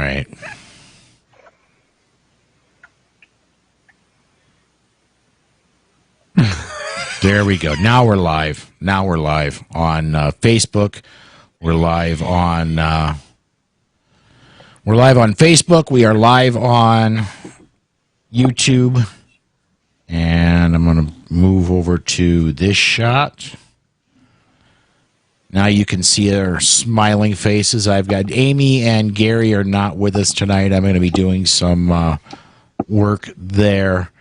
right. There we go. Now we're live. Now we're live on Facebook. We're live on Facebook. We are live on YouTube. And I'm going to move over to this shot. Now you can see our smiling faces. I've got Amy and Gary are not with us tonight. I'm going to be doing some work there.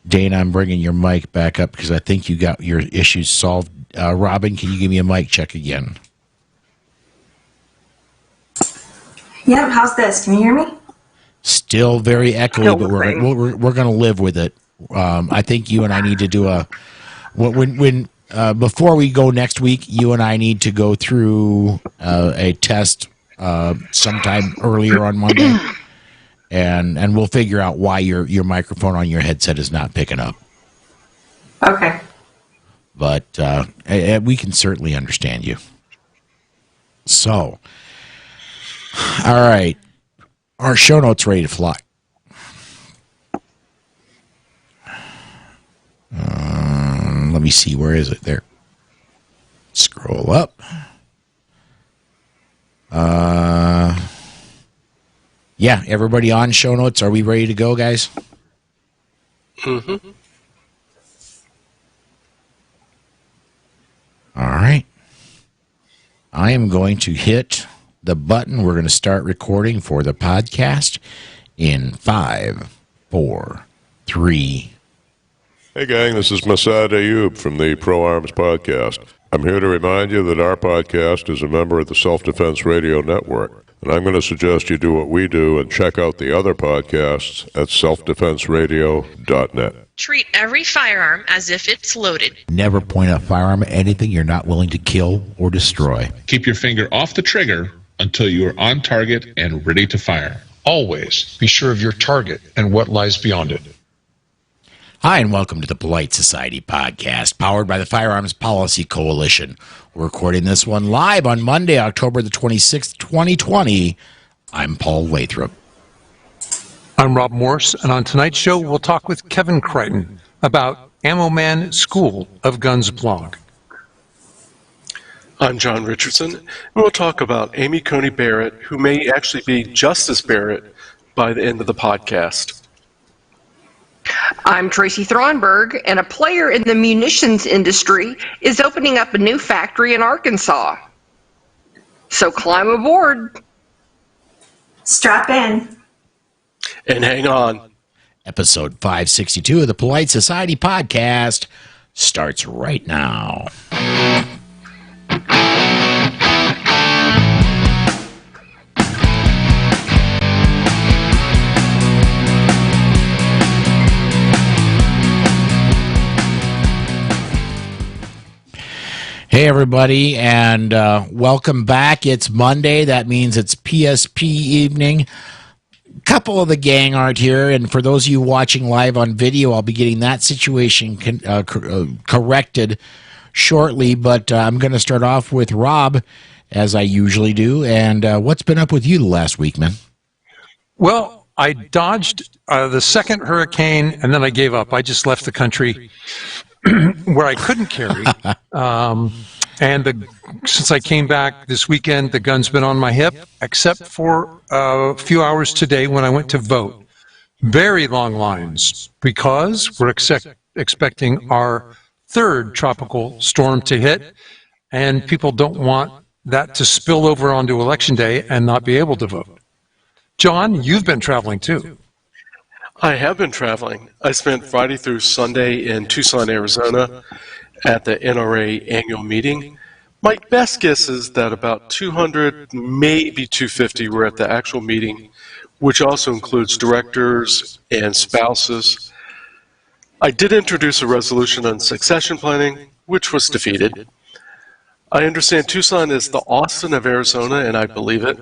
Dana, I'm bringing your mic back up because I think you got your issues solved. Robin, can you give me a mic check again? Yep, how's this? Can you hear me? Still very echoey, but we're going to live with it. I think you and I need to do before we go next week, you and I need to go through a test sometime earlier on Monday. And we'll figure out why your microphone on your headset is not picking up. Okay. But we can certainly understand you. So, all right. Our show notes ready to fly. Let me see. Where is it? There. Scroll up. Yeah, everybody on show notes. Are we ready to go, guys? Mm-hmm. All right. I am going to hit the button. We're going to start recording for the podcast in 5, 4, 3. Hey, gang, this is Masad Ayub from the Pro Arms Podcast. I'm here to remind you that our podcast is a member of the Self-Defense Radio Network. And I'm going to suggest you do what we do and check out the other podcasts at selfdefenseradio.net. Treat every firearm as if it's loaded. Never point a firearm at anything you're not willing to kill or destroy. Keep your finger off the trigger until you are on target and ready to fire. Always be sure of your target and what lies beyond it. Hi, and welcome to the Polite Society Podcast, powered by the Firearms Policy Coalition. We're recording this one live on Monday, October the 26th, 2020. I'm Paul Lathrop. I'm Rob Morse, and on tonight's show, we'll talk with Kevin Crichton about Ammo Man School of Guns blog. I'm John Richardson, and we'll talk about Amy Coney Barrett, who may actually be Justice Barrett by the end of the podcast. I'm Tracy Thronberg, and a player in the munitions industry is opening up a new factory in Arkansas. So climb aboard. Strap in. And hang on. Episode 562 of the Polite Society Podcast starts right now. Hey, everybody, and welcome back. It's Monday. That means it's PSP evening. A couple of the gang aren't here, and for those of you watching live on video, I'll be getting that situation corrected shortly, but I'm going to start off with Rob, as I usually do. And what's been up with you the last week, man? Well, I dodged the second hurricane, and then I gave up. I just left the country where I couldn't carry. Since I came back this weekend, the gun's been on my hip, except for a few hours today when I went to vote. Very long lines, because we're expecting our third tropical storm to hit, and people don't want that to spill over onto Election Day and not be able to vote. John, you've been traveling too. I have been traveling. I spent Friday through Sunday in Tucson, Arizona at the NRA annual meeting. My best guess is that about 200, maybe 250 were at the actual meeting, which also includes directors and spouses. I did introduce a resolution on succession planning, which was defeated. I understand Tucson is the Austin of Arizona, and I believe it.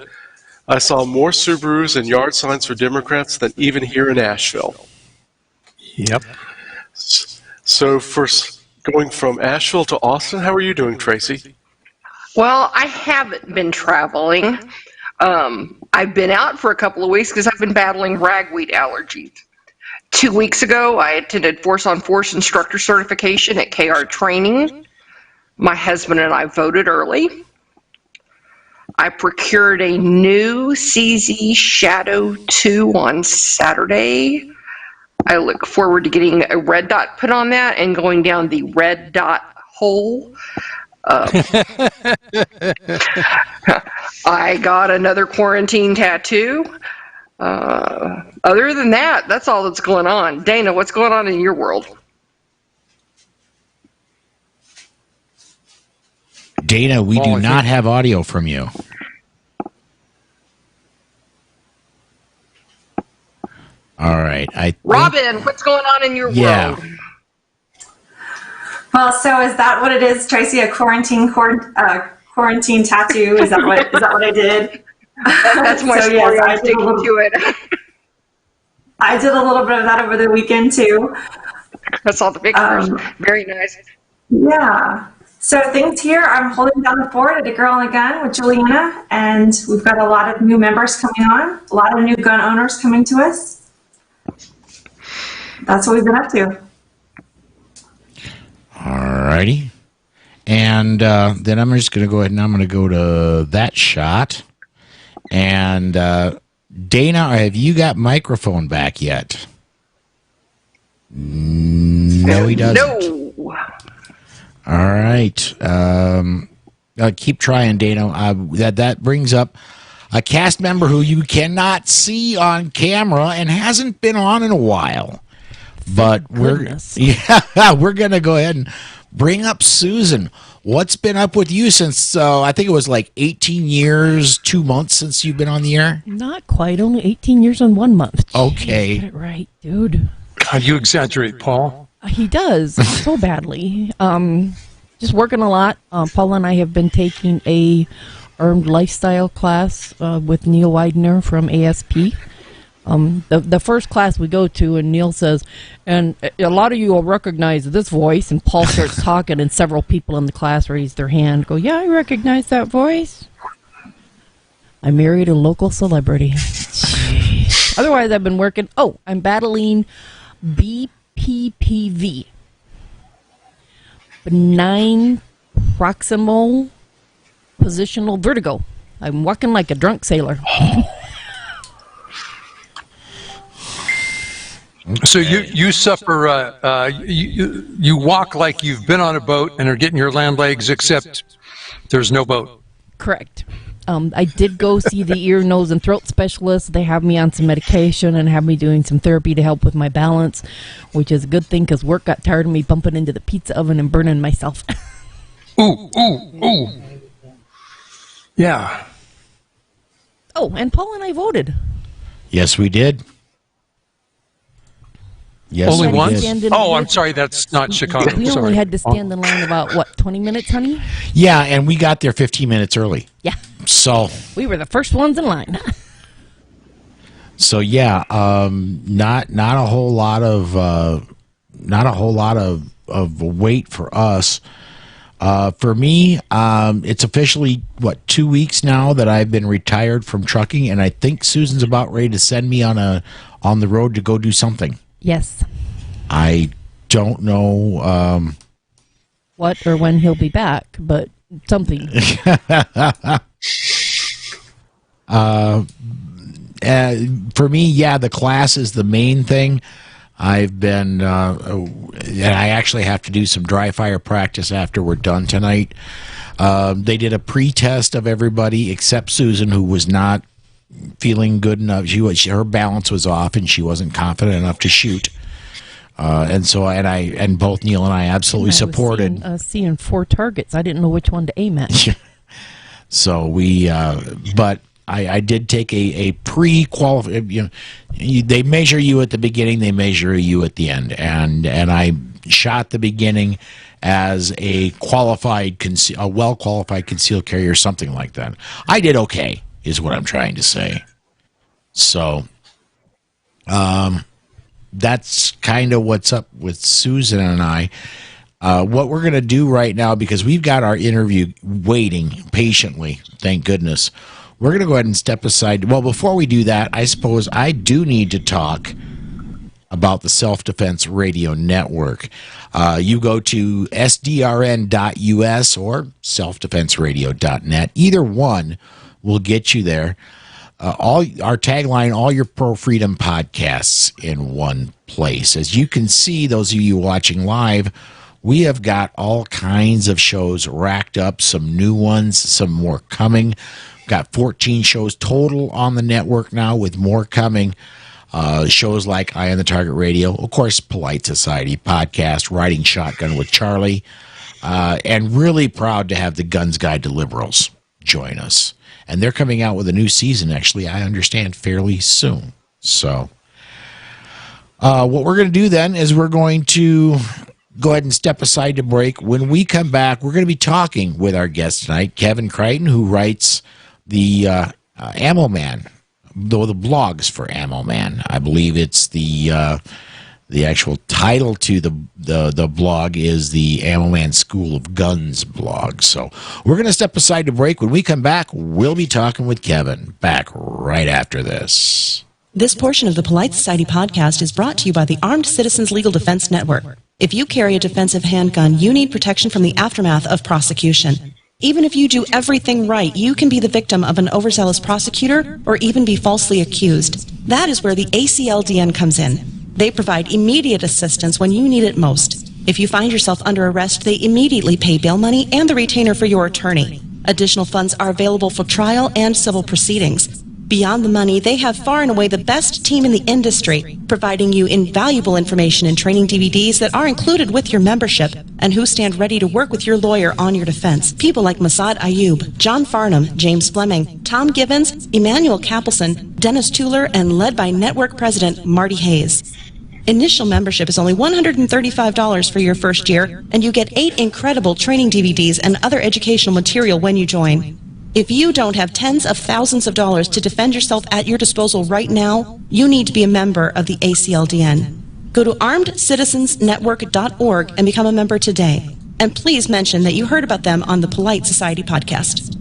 I saw more Subarus and yard signs for Democrats than even here in Asheville. Yep. So first, going from Asheville to Austin, how are you doing, Tracy? Well, I haven't been traveling. I've been out for a couple of weeks because I've been battling ragweed allergies. 2 weeks ago, I attended Force on Force instructor certification at KR Training. My husband and I voted early. I procured a new CZ Shadow 2 on Saturday. I look forward to getting a red dot put on that and going down the red dot hole. I got another quarantine tattoo. Other than that, that's all that's going on. Dana, what's going on in your world? Dana, we do not have audio from you. All right. Robin, what's going on in your world? Well, so is that what it is, Tracy? A quarantine tattoo? Is that what I did? That's my story. Yes, I'm sticking to it. I did a little bit of that over the weekend too. I saw the pictures. Very nice. Yeah. So things here, I'm holding down the fort at A Girl and a Gun with Juliana, and we've got a lot of new members coming on, a lot of new gun owners coming to us. That's what we've been up to. All righty. And then I'm just going to go ahead and I'm going to go to that shot. And Dana, have you got microphone back yet? No, he doesn't. No. All right. Keep trying, Dana. That brings up a cast member who you cannot see on camera and hasn't been on in a while. But we're going to go ahead and bring up Susan. What's been up with you since, I think it was like 18 years, 2 months since you've been on the air? Not quite, only 18 years and 1 month. Okay. Jeez, get it right, dude. God, you exaggerate, Paul. He does, so badly. Just working a lot. Paul and I have been taking a armed lifestyle class with Neil Widener from ASP. The first class we go to, and Neil says, and a lot of you will recognize this voice, and Paul starts talking, and several people in the class raise their hand, go, yeah, I recognize that voice. I married a local celebrity. Jeez. Otherwise, I've been working, I'm battling BPPV. Benign proximal positional vertigo. I'm walking like a drunk sailor. So you suffer, you walk like you've been on a boat and are getting your land legs, except there's no boat. Correct. I did go see the ear, nose, and throat specialist. They have me on some medication and have me doing some therapy to help with my balance, which is a good thing because work got tired of me bumping into the pizza oven and burning myself. Ooh. Yeah. Oh, and Paul and I voted. Yes, we did. Yes, only once? Did. I'm sorry, that's not Chicago. We only had to stand in line about, 20 minutes, honey? Yeah, and we got there 15 minutes early. Yeah. So we were the first ones in line. So yeah, not a whole lot of wait for us. For me, it's officially 2 weeks now that I've been retired from trucking, and I think Susan's about ready to send me on the road to go do something. Yes. I don't know what or when he'll be back, but something. For me, the class is the main thing. I've been, and I actually have to do some dry fire practice after we're done tonight. They did a pre-test of everybody except Susan, who was not feeling good enough. Her balance was off, and she wasn't confident enough to shoot. And both Neil and I absolutely supported. Seeing 4 targets, I didn't know which one to aim at. So but I did take a pre-qualify. They measure you at the beginning, they measure you at the end, and I shot the beginning as a well-qualified concealed carrier, something like that. I did okay, is what I'm trying to say. So, that's kind of what's up with Susan and I. What we're going to do right now, because we've got our interview waiting patiently, thank goodness. we're going to go ahead and step aside. Well, before we do that, I suppose I do need to talk about the Self-Defense Radio Network. You go to sdrn.us or selfdefenseradio.net. Either one will get you there. All our tagline, all your pro freedom podcasts in one place. As you can see, those of you watching live, we have got all kinds of shows racked up, some new ones, some more coming. Got 14 shows total on the network now, with more coming. Shows like Eye on the Target Radio, of course, Polite Society podcast, Riding Shotgun with Charlie, and really proud to have the Guns Guide to Liberals join us. And they're coming out with a new season, actually, I understand, fairly soon. So what we're going to do then is we're going to go ahead and step aside to break. When we come back, we're going to be talking with our guest tonight, Kevin Crichton, who writes the Ammo Man, the blogs for Ammo Man. I believe it's the actual title to the blog is the Ammo Man School of Guns blog. So we're going to step aside to break. When we come back, we'll be talking with Kevin. Back right after this. This portion of the Polite Society podcast is brought to you by the Armed Citizens Legal Defense Network. If you carry a defensive handgun, you need protection from the aftermath of prosecution. Even if you do everything right, you can be the victim of an overzealous prosecutor or even be falsely accused. That is where the ACLDN comes in. They provide immediate assistance when you need it most. If you find yourself under arrest, they immediately pay bail money and the retainer for your attorney. Additional funds are available for trial and civil proceedings. Beyond the money, they have far and away the best team in the industry, providing you invaluable information and training DVDs that are included with your membership, and who stand ready to work with your lawyer on your defense. People like Masad Ayub, John Farnham, James Fleming, Tom Givens, Emmanuel Capelson, Dennis Tueller, and led by Network President Marty Hayes. Initial membership is only $135 for your first year, and you get 8 incredible training DVDs and other educational material when you join. If you don't have tens of thousands of dollars to defend yourself at your disposal right now, you need to be a member of the ACLDN. Go to armedcitizensnetwork.org and become a member today. And please mention that you heard about them on the Polite Society podcast.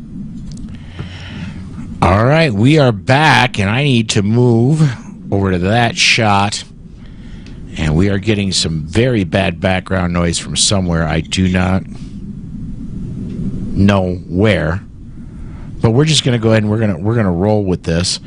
All right, we are back, and I need to move over to that shot. And we are getting some very bad background noise from somewhere. I do not know where. But we're just going to go ahead and we're going to roll with this.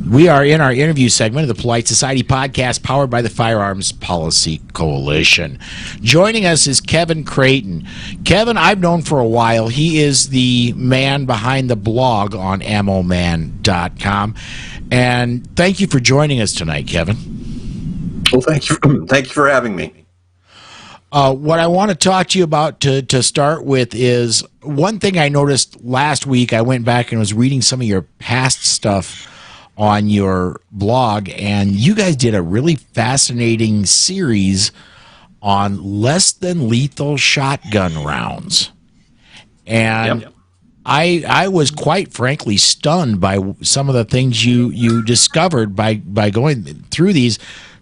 We are in our interview segment of the Polite Society podcast, powered by the Firearms Policy Coalition. Joining us is Kevin Crichton. Kevin, I've known for a while. He is the man behind the blog on ammoman.com. And thank you for joining us tonight, Kevin. Well, thank you for having me. What I want to talk to you about to start with is one thing I noticed last week. I went back and was reading some of your past stuff on your blog, and you guys did a really fascinating series on less than lethal shotgun rounds. And yep. I was quite frankly stunned by some of the things you discovered by going through these.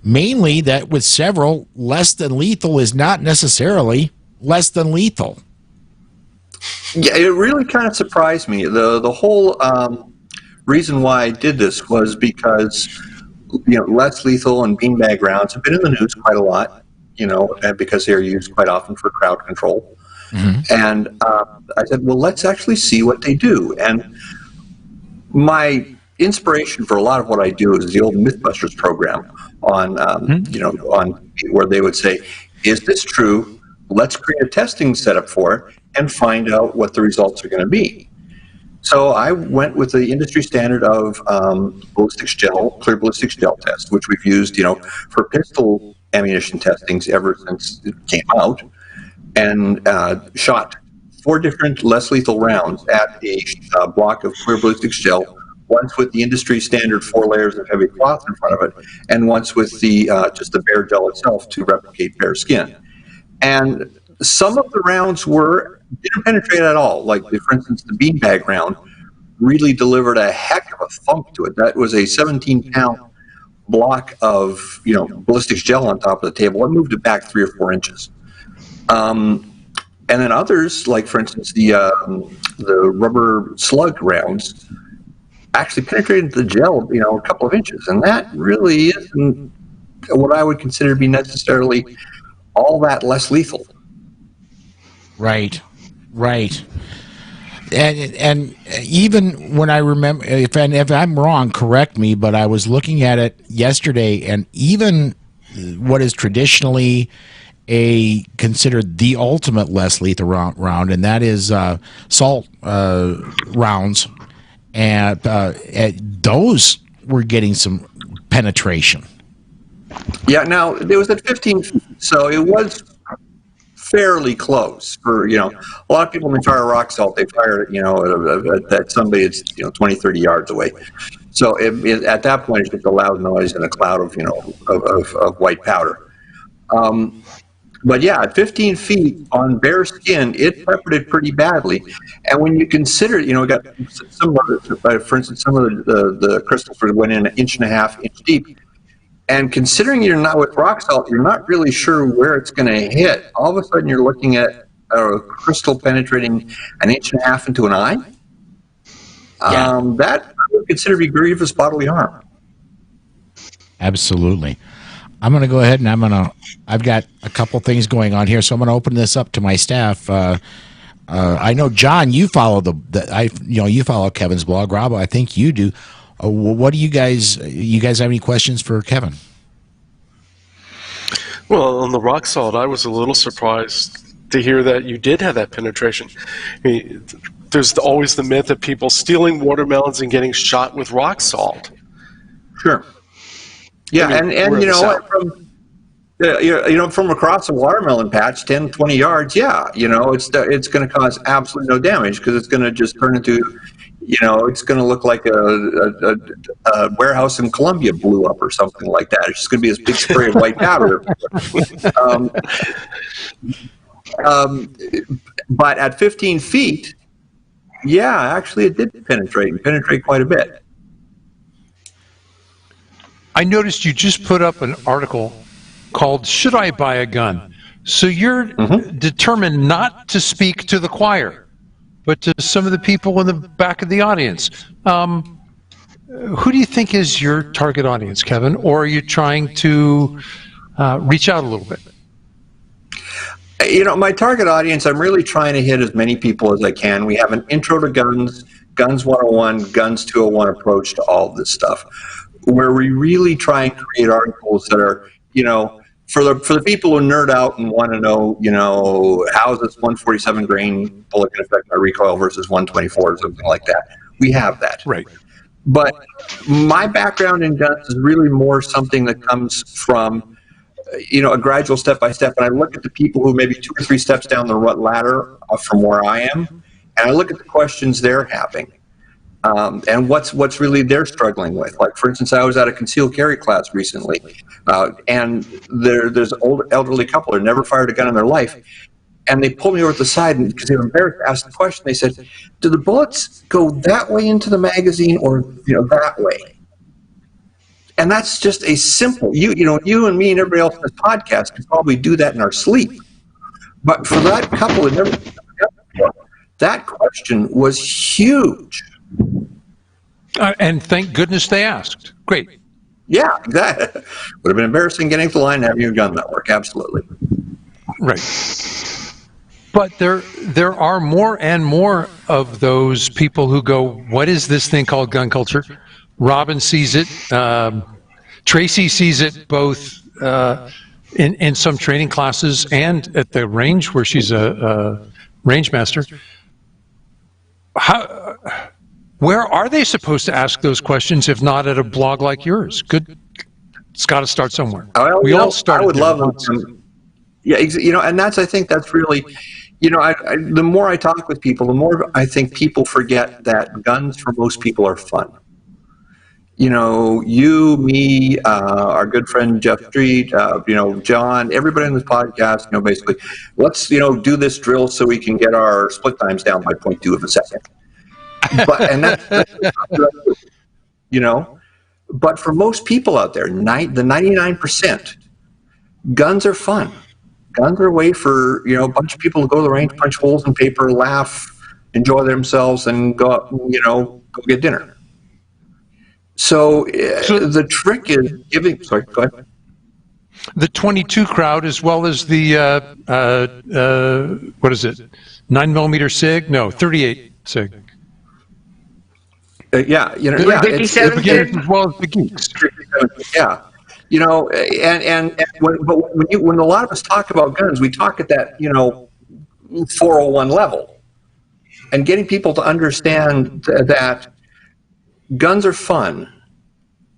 Mainly that with several, less than lethal is not necessarily less than lethal. Yeah, it really kind of surprised me. The whole reason why I did this was because less lethal and beanbag rounds have been in the news quite a lot, because they're used quite often for crowd control. Mm-hmm. And I said, well, let's actually see what they do. And my inspiration for a lot of what I do is the old Mythbusters program on where they would say, is this true? Let's create a testing setup for it and find out what the results are going to be. So I went with the industry standard of ballistics gel, clear ballistics gel test, which we've used, for pistol ammunition testings ever since it came out, and shot 4 different less lethal rounds at a block of clear ballistics gel, once with the industry standard 4 layers of heavy cloth in front of it, and once with the just the bare gel itself to replicate bare skin. And some of the rounds didn't penetrate at all. Like, for instance, the beanbag round really delivered a heck of a thump to it. That was a 17-pound block of ballistics gel on top of the table. It moved it back 3 or 4 inches. And then others, like for instance the rubber slug rounds, actually penetrated the gel, a couple of inches, and that really isn't what I would consider to be necessarily all that less lethal. Right. And even when I remember, if I'm wrong, correct me, but I was looking at it yesterday, and even what is traditionally considered the ultimate less lethal round, and that is salt rounds, and those were getting some penetration. Yeah, now it was at 15 feet, so it was fairly close. For a lot of people when they fire rock salt, they fire at somebody that's 20, 30 yards away. So at that point, it's just a loud noise and a cloud of white powder. But yeah, at 15 feet on bare skin, it peppered it pretty badly. And when you consider, we got some of the, for instance, some of the crystals went in 1.5 inch deep. And considering you're not with rock salt, you're not really sure where it's going to hit. All of a sudden, you're looking at a crystal penetrating 1.5 inches into an eye. That I would consider to be grievous bodily harm. Absolutely. I'm going to go ahead and I've got a couple things going on here, so I'm going to open this up to my staff. I know, John, you follow you follow Kevin's blog. Rob, I think you do. What do you guys have any questions for Kevin? Well, on the rock salt, I was a little surprised to hear that you did have that penetration. I mean, there's always the myth of people stealing watermelons and getting shot with rock salt. Sure. Yeah, and you know what, from across a watermelon patch, 10, 20 yards, it's going to cause absolutely no damage because it's going to just turn into, it's going to look like a warehouse in Colombia blew up or something like that. It's just going to be this big spray of white powder. But at 15 feet, actually it did penetrate quite a bit. I noticed you just put up an article called "Should I Buy a Gun?" So you're determined not to speak to the choir, but to some of the people in the back of the audience. Who do you think is your target audience, Kevin? Or are you trying to reach out a little bit? My target audience, I'm really trying to hit as many people as I can. We have an intro to guns, Guns 101, Guns 201 approach to all of this stuff, where we really try and create articles that are, for the people who nerd out and want to know, how is this 147 grain bullet going to affect my recoil versus 124 or something like that. We have that. Right. But my background in guns is really more something that comes from, a gradual step-by-step. And I look at the people who maybe 2 or 3 steps down the ladder from where I am, and I look at the questions they're having. And what's really they're struggling with. Like, for instance, I was at a concealed carry class recently, and there's an old elderly couple who never fired a gun in their life, and they pulled me over to the side because they were embarrassed to ask the question. They said, "Do the bullets go that way into the magazine or that way?" And that's just a simple. You and me and everybody else in this podcast could probably do that in our sleep, but for that couple, that question was huge. And thank goodness they asked. Great. Yeah, exactly. Would have been embarrassing getting to the line and having your gun not work. Absolutely. Right. But there are more and more of those people who go, what is this thing called gun culture? Robin sees it. Tracy sees it both in some training classes and at the range where she's a range master. Where are they supposed to ask those questions if not at a blog like yours? Good. It's got to start somewhere. We all started. I would love them. Yeah, and I think that's really, the more I talk with people, the more I think people forget that guns for most people are fun. You, me, our good friend Jeff Street, John, everybody on this podcast, basically, let's, do this drill so we can get our split times down by 0.2 of a second. But for most people out there, the 99%, guns are fun. Guns are a way for, a bunch of people to go to the range, punch holes in paper, laugh, enjoy themselves, and go out and, go get dinner. So the trick is giving. Sorry, go ahead. The 22 crowd, as well as the what is it, 9mm SIG? No, 38 SIG. Yeah, it's 57 beginners as well as the geeks. Yeah, and when a lot of us talk about guns, we talk at that 401 level, and getting people to understand that guns are fun.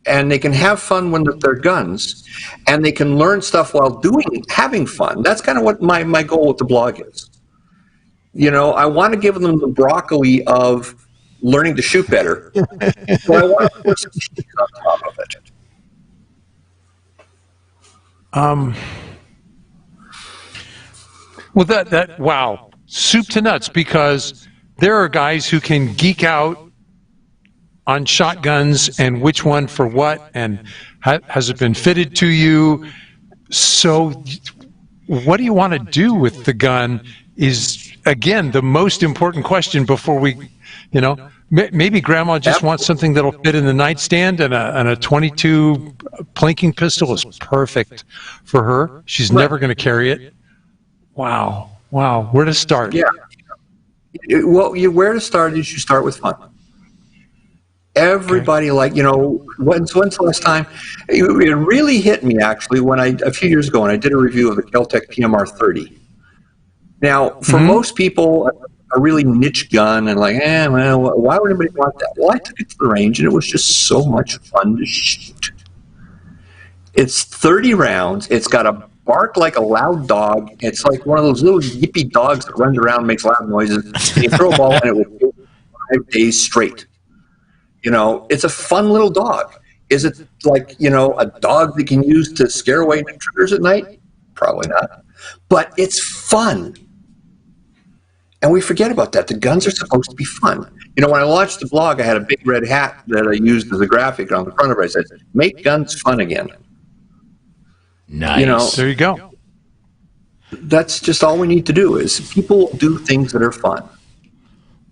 And they can have fun when they're guns, and they can learn stuff while having fun. That's kind of what my goal with the blog is. I want to give them the broccoli of learning to shoot better, but I want to put some cheese on top of it. Well, that wow, soup to nuts, because there are guys who can geek out on shotguns and which one for what, and has it been fitted to you? So what do you want to do with the gun is, again, the most important question before we, maybe grandma just wants something that'll fit in the nightstand, and a 22 plinking pistol is perfect for her. She's never going to carry it. Wow. Where to start? Yeah. Well, where to start is you start with fun. Everybody, when's the last time? It really hit me, actually, a few years ago when I did a review of the Kel-Tec PMR 30. Now, for most people, a really niche gun, and why would anybody want that? Well, I took it to the range, and it was just so much fun to shoot. It's 30 rounds. It's got a bark like a loud dog. It's like one of those little yippy dogs that runs around and makes loud noises. And you throw a ball, and it will go 5 days straight. It's a fun little dog. Is it a dog that can use to scare away intruders at night? Probably not. But it's fun. And we forget about that. The guns are supposed to be fun. When I launched the blog, I had a big red hat that I used as a graphic on the front of it. I said, make guns fun again. Nice. There you go. That's just all we need to do is people do things that are fun.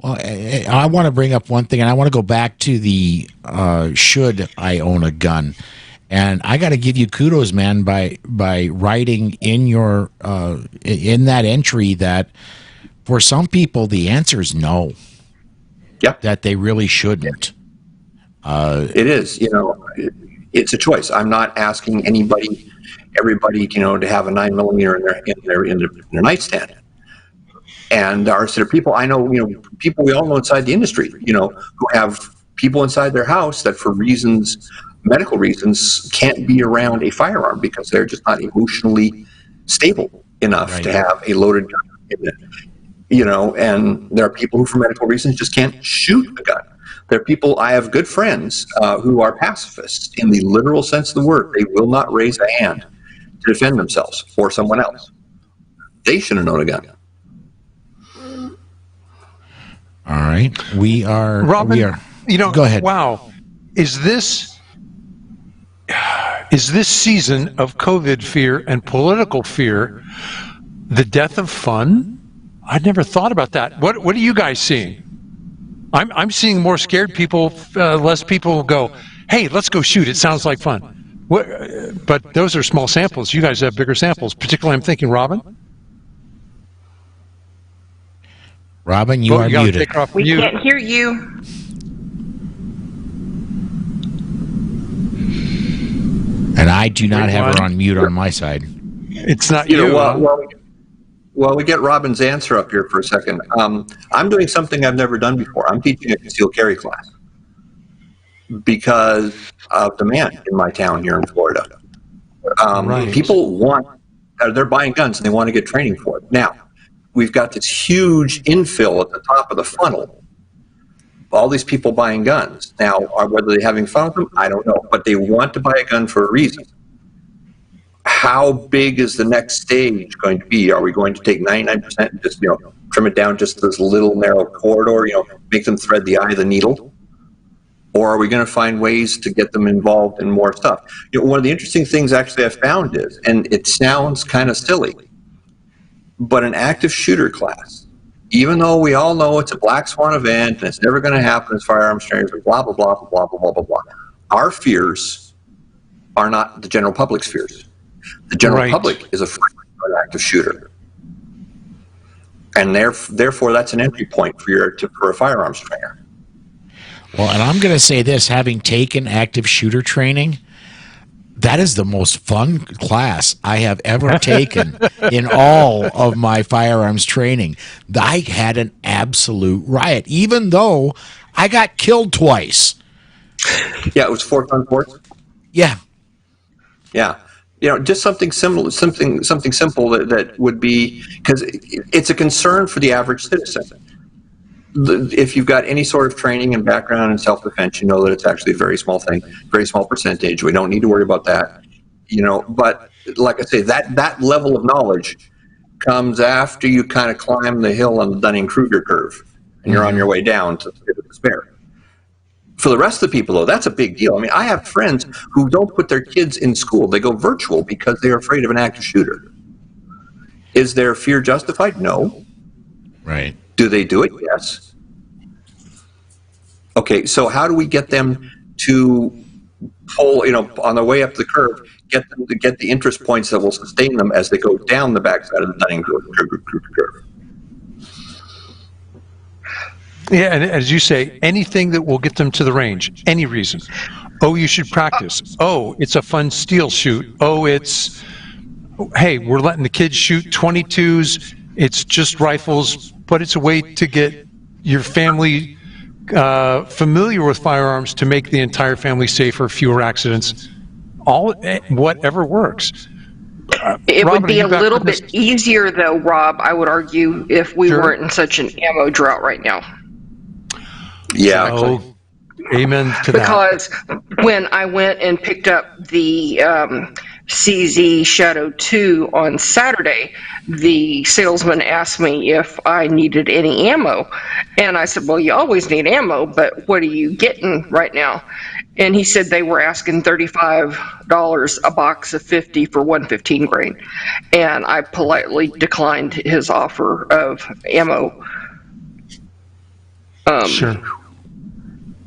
Well, I want to bring up one thing, and I want to go back to the should I own a gun, and I got to give you kudos, man, by writing in your in that entry that for some people the answer is no. Yep. That they really shouldn't. It is, it's a choice. I'm not asking everybody, to have a 9mm in their nightstand. And there are people I know, people we all know inside the industry, who have people inside their house that for medical reasons, can't be around a firearm because they're just not emotionally stable enough to have a loaded gun in it. And there are people who for medical reasons just can't shoot a gun. There are people, I have good friends who are pacifists in the literal sense of the word. They will not raise a hand to defend themselves or someone else. They shouldn't own a gun. All right, Robin, go ahead. Wow, is this season of COVID fear and political fear the death of fun? I'd never thought about that. What are you guys seeing? I'm seeing more scared people, less people go, hey, let's go shoot. It sounds like fun. But those are small samples. You guys have bigger samples. Particularly, I'm thinking, Robin. Robin, you are muted. We can't hear you. And I do not have her on mute on my side. It's not you. Well, we get Robin's answer up here for a second. I'm doing something I've never done before. I'm teaching a concealed carry class because of demand in my town here in Florida. People they're buying guns and they want to get training for it. Now, we've got this huge infill at the top of the funnel. All these people buying guns. Now, whether they're having fun with them, I don't know. But they want to buy a gun for a reason. How big is the next stage going to be? Are we going to take 99% and just, trim it down just this little narrow corridor, make them thread the eye of the needle? Or are we going to find ways to get them involved in more stuff? One of the interesting things actually I found is, and it sounds kind of silly, But an active shooter class, even though we all know it's a black swan event and it's never going to happen as firearms trainers, blah, blah, blah, blah, blah, blah, blah, blah, our fears are not the general public's fears. The general public is afraid of an active shooter. And therefore, that's an entry point for a firearms trainer. Well, and I'm going to say this, having taken active shooter training, that is the most fun class I have ever taken in all of my firearms training. I had an absolute riot, even though I got killed twice. Yeah, it was 4-on-4. Yeah. Yeah. Just something simple that would be, because it's a concern for the average citizen. If you've got any sort of training and background in self-defense, you know that it's actually a very small thing, very small percentage. We don't need to worry about that. But like I say, that level of knowledge comes after you kind of climb the hill on the Dunning-Kruger curve, and you're on your way down to the pit of despair. For the rest of the people, though, that's a big deal. I mean, I have friends who don't put their kids in school. They go virtual because they're afraid of an active shooter. Is their fear justified? No. Right. Do they do it? Yes. Okay, so how do we get them to pull, on their way up the curve, get them to get the interest points that will sustain them as they go down the backside of the Dunning-Kruger curve? Yeah, and as you say, anything that will get them to the range, any reason. Oh, you should practice. Oh, it's a fun steel shoot. Oh, hey, we're letting the kids shoot 22s. It's just rifles, but it's a way to get your family familiar with firearms to make the entire family safer, fewer accidents, whatever works. It Rob, would be a little bit easier, though, Rob, I would argue, if we weren't in such an ammo drought right now. Yeah. Oh, amen to that. Because when I went and picked up the CZ Shadow 2 on Saturday, the salesman asked me if I needed any ammo. And I said, well, you always need ammo, but what are you getting right now? And he said they were asking $35 a box of 50 for 115 grain. And I politely declined his offer of ammo. Sure.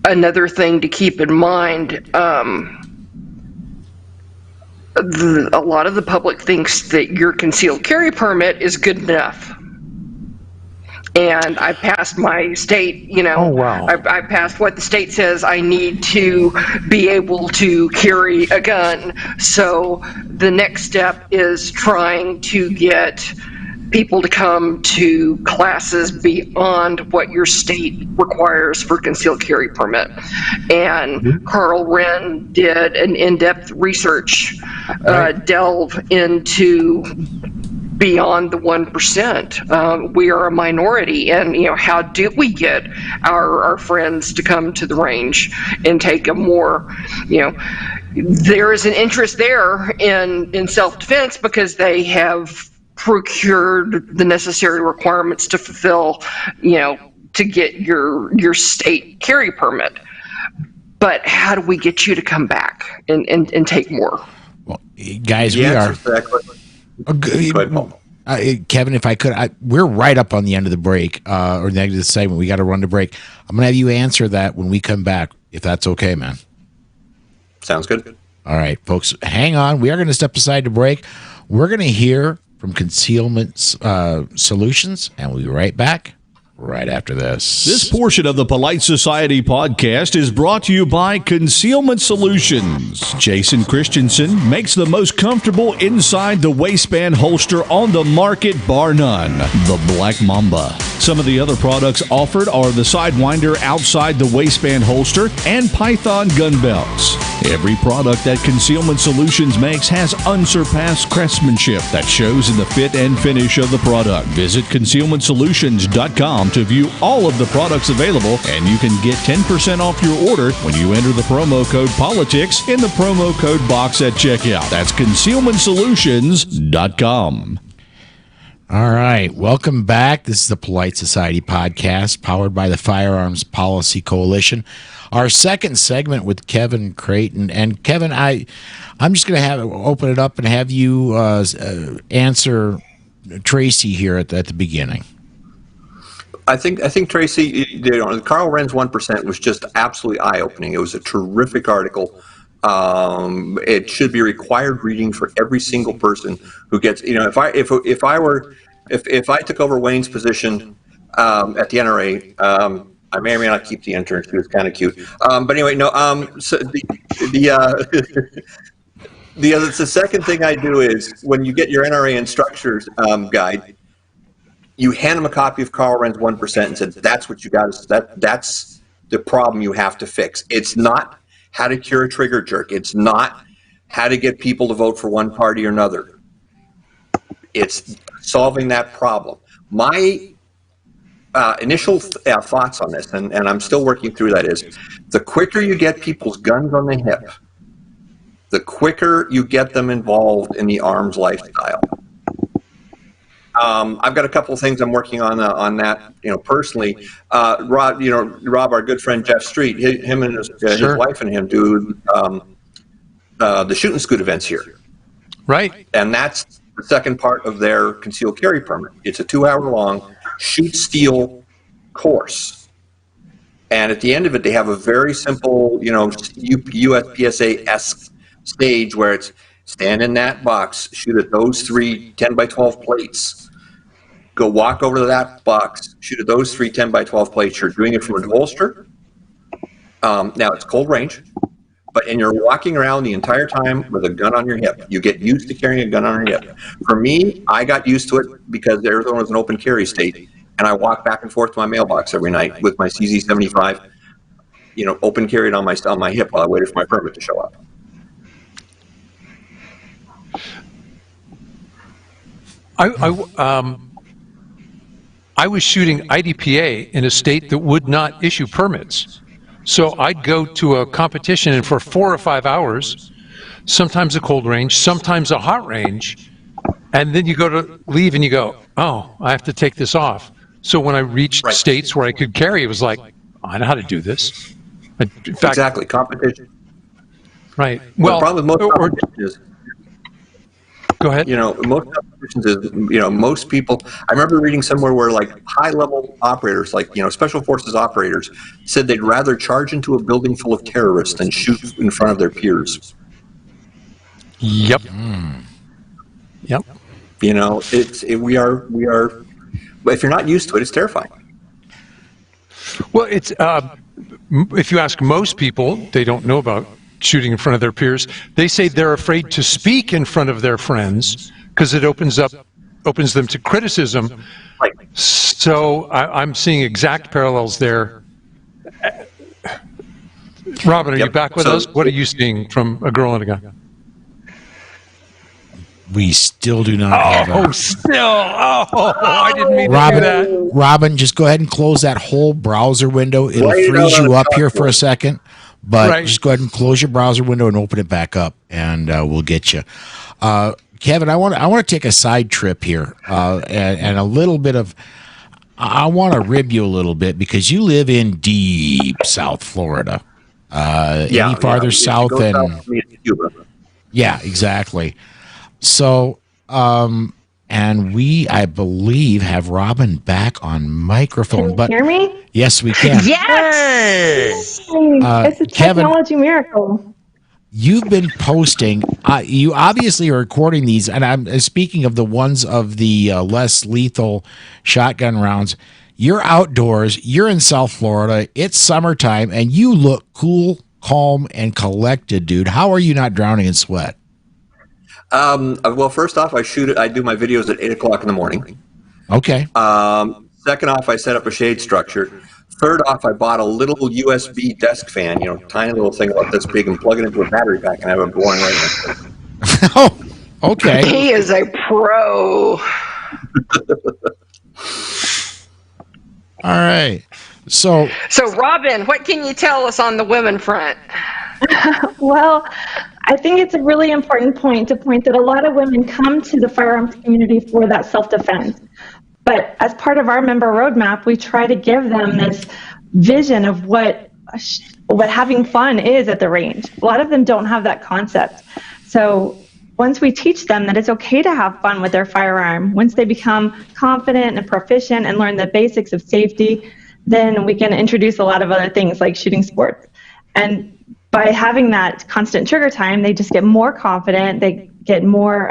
Another thing to keep in mind, a lot of the public thinks that your concealed carry permit is good enough. And I passed my state, Oh, wow. I passed what the state says I need to be able to carry a gun. So the next step is trying to get people to come to classes beyond what your state requires for concealed carry permit. And Carl Wren did an in-depth research delve into beyond the 1%. We are a minority, and how do we get our friends to come to the range and take a more, there is an interest there in self-defense because they have procured the necessary requirements to fulfill, to get your state carry permit. But how do we get you to come back and take more? Well, guys, we are. Kevin, if I could, we're right up on the end of the break, or the end of the segment. We got to run to break. I'm going to have you answer that when we come back, if that's okay, man. Sounds good. All right, folks, hang on. We are going to step aside to break. We're going to hear from Concealment Solutions, and we'll be right back right after this. This portion of the Polite Society podcast is brought to you by Concealment Solutions. Jason Christensen makes the most comfortable inside the waistband holster on the market, bar none. The Black Mamba. Some of the other products offered are the Sidewinder outside the waistband holster and Python gun belts. Every product that Concealment Solutions makes has unsurpassed craftsmanship that shows in the fit and finish of the product. Visit concealmentsolutions.com to view all of the products available, and you can get 10% off your order when you enter the promo code POLITICS in the promo code box at checkout. That's concealmentsolutions.com. All right, welcome back. This is the Polite Society podcast, powered by the Firearms Policy Coalition. Our second segment with Kevin Creighton. And Kevin, I'm just going to open it up and have you answer Tracy here at the beginning. I think Tracy, Carl Wren's 1% was just absolutely eye-opening. It was a terrific article. It should be required reading for every single person who gets. If I took over Wayne's position at the NRA, I may or may not keep the intern. She was kind of cute. But anyway, no. So the second thing I do is when you get your NRA instructors guide, you hand them a copy of Carl Wren's 1% and said, that's what you got. That's the problem you have to fix. It's not how to cure a trigger jerk. It's not how to get people to vote for one party or another. It's solving that problem. My initial thoughts on this, and I'm still working through that, is the quicker you get people's guns on the hip, the quicker you get them involved in the arms lifestyle. I've got a couple of things I'm working on that, personally. Rob, our good friend Jeff Street, him and his wife and him do the shoot and scoot events here. Right. And that's the second part of their concealed carry permit. It's a 2-hour-long shoot steel course. And at the end of it, they have a very simple, USPSA-esque stage where it's stand in that box, shoot at those 3 10x12 plates. Go walk over to that box, shoot at those 3 10x12 plates. You're doing it from a holster. Now it's cold range, and you're walking around the entire time with a gun on your hip. You get used to carrying a gun on your hip. For me, I got used to it because Arizona was an open carry state, and I walk back and forth to my mailbox every night with my CZ75, open carried on my hip while I waited for my permit to show up. I was shooting IDPA in a state that would not issue permits. So I'd go to a competition, and for 4 or 5 hours, sometimes a cold range, sometimes a hot range, and then you go to leave and you go, oh, I have to take this off. So when I reached states where I could carry, it was like, I know how to do this. In fact, exactly, competition. Right. Well, the problem with most competition is, go ahead. Most competitions is, most people, I remember reading somewhere where high-level operators, special forces operators, said they'd rather charge into a building full of terrorists than shoot in front of their peers. Yep. Yep. We are, if you're not used to it, it's terrifying. Well, it's, if you ask most people, they don't know about shooting in front of their peers. They say they're afraid to speak in front of their friends because it opens them to criticism. Right. So I'm seeing exact parallels there. Robin, are you back with us? What are you seeing from a girl and a guy? We still do not have I didn't mean to do that. Robin, just go ahead and close that whole browser window. It'll freeze you up here for a second. But just go ahead and close your browser window and open it back up, and we'll get you. Kevin, I want to take a side trip here, and a little bit of. I want to rib you a little bit because you live in deep South Florida. Any farther south than Cuba. Yeah, exactly. So, and we, I believe, have Robin back on microphone. Can you hear me? Yes, we can. Yes! It's a technology miracle. You've been posting, you obviously are recording these, and I'm speaking of the ones of the less lethal shotgun rounds. You're outdoors, you're in South Florida, it's summertime, and you look cool, calm, and collected, dude. How are you not drowning in sweat? Well, first off, I do my videos at 8 o'clock in the morning. Okay. Second off, I set up a shade structure. Third off, I bought a little USB desk fan, tiny little thing about this big, and plug it into a battery pack and have it blowing right next to it. Oh, okay. He is a pro. All right. So Robin, what can you tell us on the women front? Well, I think it's a really important point that a lot of women come to the firearms community for that self-defense. But as part of our member roadmap, we try to give them this vision of what having fun is at the range. A lot of them don't have that concept. So once we teach them that it's okay to have fun with their firearm, once they become confident and proficient and learn the basics of safety, then we can introduce a lot of other things like shooting sports. And by having that constant trigger time, they just get more confident, they get more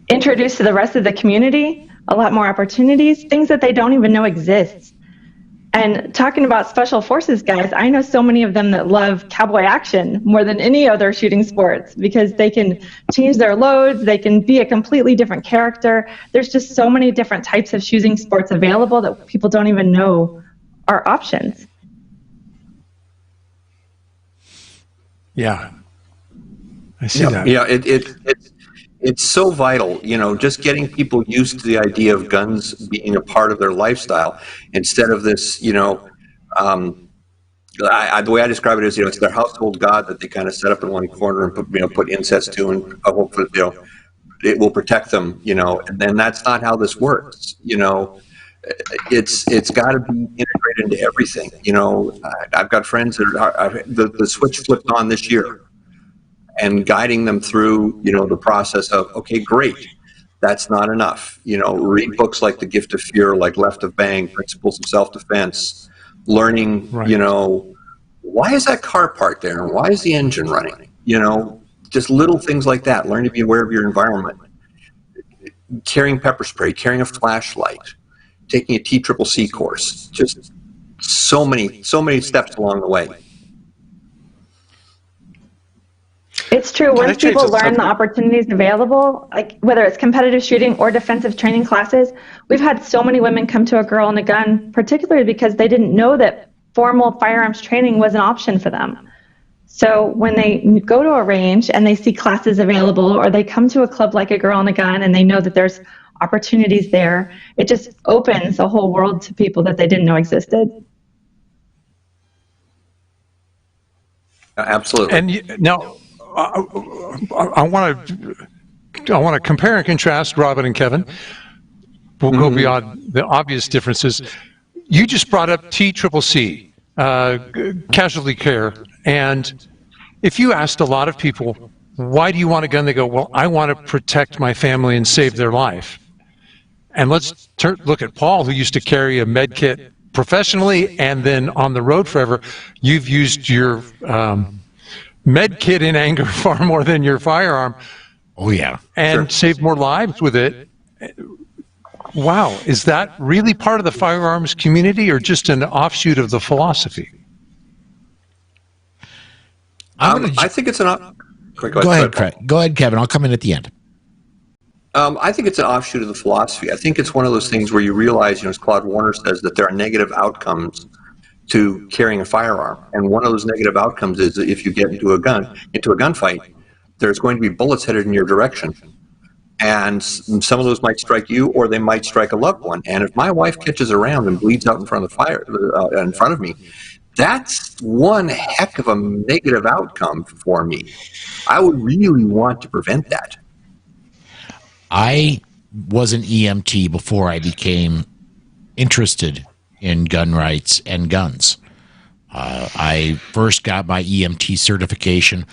introduced to the rest of the community, a lot more opportunities, things that they don't even know exist. And talking about special forces guys, I know so many of them that love cowboy action more than any other shooting sports because they can change their loads, they can be a completely different character. There's just so many different types of shooting sports available that people don't even know are options. Yeah, I see that. Yeah, it's so vital, just getting people used to the idea of guns being a part of their lifestyle instead of this, the way I describe it is, it's their household god that they kind of set up in one corner and put incense to and hope that, it will protect them, and then that's not how this works, It's got to be integrated into everything, I've got friends that the switch flipped on this year. And guiding them through, the process of, okay, great, that's not enough. Read books like The Gift of Fear, like Left of Bang, Principles of Self-Defense, learning, Right. Why is that car parked there and why is the engine running? Just little things like that. Learn to be aware of your environment. Carrying pepper spray, carrying a flashlight, taking a TCCC course. Just so many steps along the way. It's true. Once people learn the opportunities available, like whether it's competitive shooting or defensive training classes, we've had so many women come to A Girl and a Gun, particularly because they didn't know that formal firearms training was an option for them. So when they go to a range and they see classes available, or they come to a club like A Girl and a Gun and they know that there's opportunities there, it just opens a whole world to people that they didn't know existed. Absolutely. And now, I want to compare and contrast Robin and Kevin. We'll go beyond the obvious differences. You just brought up TCCC, casualty care, and if you asked a lot of people, why do you want a gun? They go, well, I want to protect my family and save their life. And let's look at Paul, who used to carry a med kit professionally and then on the road forever. You've used your med kit in anger far more than your firearm. Oh, yeah. And saved more lives with it. Wow. Is that really part of the firearms community or just an offshoot of the philosophy? I think it's an... Go ahead, Kevin. I'll come in at the end. I think it's an offshoot of the philosophy. I think it's one of those things where you realize, as Claude Warner says, that there are negative outcomes to carrying a firearm. And one of those negative outcomes is that if you get into a gunfight, there's going to be bullets headed in your direction. And some of those might strike you, or they might strike a loved one. And if my wife catches a round and bleeds out in front of in front of me, that's one heck of a negative outcome for me. I would really want to prevent that. I was an EMT before I became interested in gun rights and guns. I first got my EMT certification,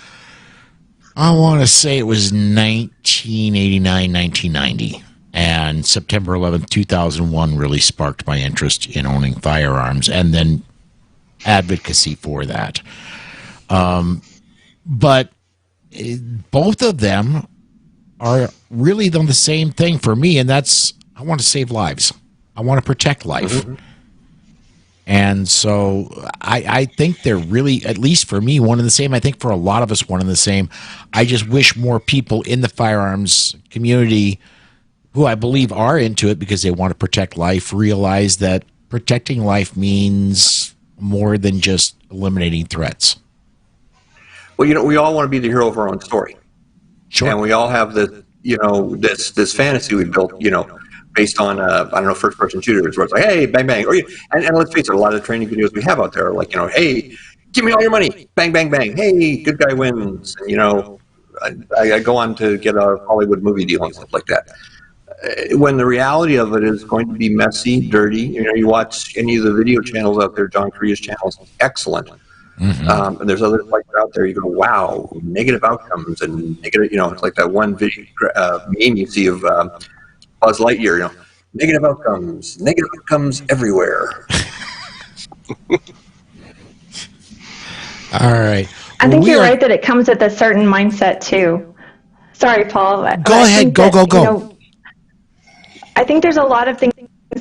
I want to say it was 1989, 1990. And September 11th, 2001 really sparked my interest in owning firearms and then advocacy for that. But both of them are really the same thing for me, and that's I want to save lives. I want to protect life. Mm-hmm. And so I think they're really, at least for me, one and the same. I think for a lot of us, one and the same. I just wish more people in the firearms community who I believe are into it because they want to protect life realize that protecting life means more than just eliminating threats. Well, we all want to be the hero of our own story. Sure. And we all have this fantasy we built, based on, first-person shooters, where it's like, hey, bang, bang. And let's face it, a lot of the training videos we have out there are like, hey, give me all your money, bang, bang, bang. Hey, good guy wins. And, I go on to get a Hollywood movie deal and stuff like that. When the reality of it is going to be messy, dirty. You watch any of the video channels out there, John Korea's channel is excellent. And there's other sites out there. You go, wow, negative outcomes and negative. It's like that one video meme you see of Buzz Lightyear. Negative outcomes everywhere. All right. I think you're right that it comes with a certain mindset too. Sorry, Paul. Go ahead. Go. I think there's a lot of things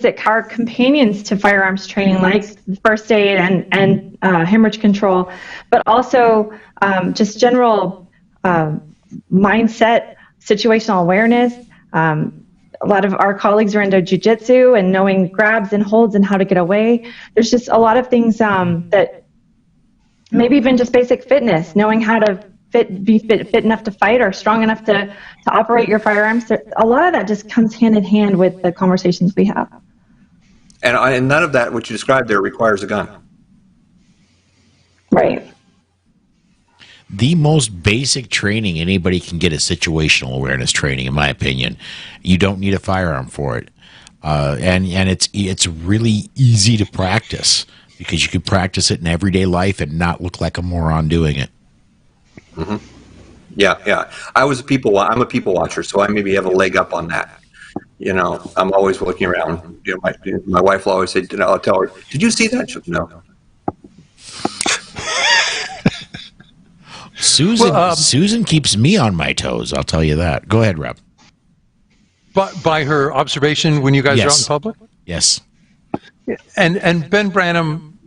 that are companions to firearms training, like first aid and hemorrhage control, but also just general mindset, situational awareness. A lot of our colleagues are into jiu-jitsu and knowing grabs and holds and how to get away. There's just a lot of things that maybe even just basic fitness, knowing how to be fit enough to fight or strong enough to operate your firearms. A lot of that just comes hand in hand with the conversations we have. And none of that, what you described there, requires a gun. Right. The most basic training anybody can get is situational awareness training, in my opinion. You don't need a firearm for it. And it's really easy to practice because you can practice it in everyday life and not look like a moron doing it. Mm-hmm. Yeah. I'm a people watcher, so I maybe have a leg up on that. I'm always looking around. My wife will always say, I'll tell her, "Did you see that?" She'll no. Susan keeps me on my toes. I'll tell you that. Go ahead, Rep. But by her observation, when you guys are out in public. Yes. And Ben Branham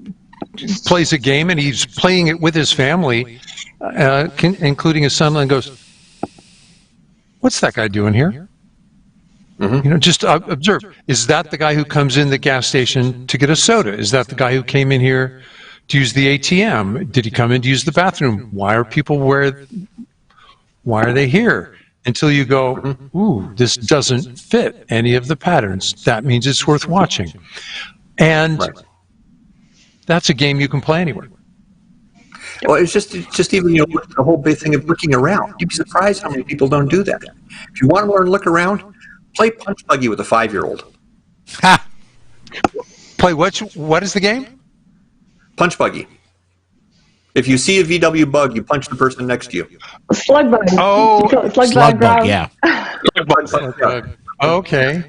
plays a game, and he's playing it with his family, including his son, and goes, "What's that guy doing here?" Mm-hmm. Just observe. Is that the guy who comes in the gas station to get a soda? Is that the guy who came in here to use the ATM? Did he come in to use the bathroom? Why are they here? Until you go, ooh, this doesn't fit any of the patterns. That means it's worth watching. And that's a game you can play anywhere. Well, it's just even the whole big thing of looking around. You'd be surprised how many people don't do that. If you want to learn to look around, play punch buggy with a 5-year-old. Ha! Play what? What is the game? Punch buggy. If you see a VW bug, you punch the person next to you. Slug bug. Oh, slug bug. Yeah. Slug bug. Okay.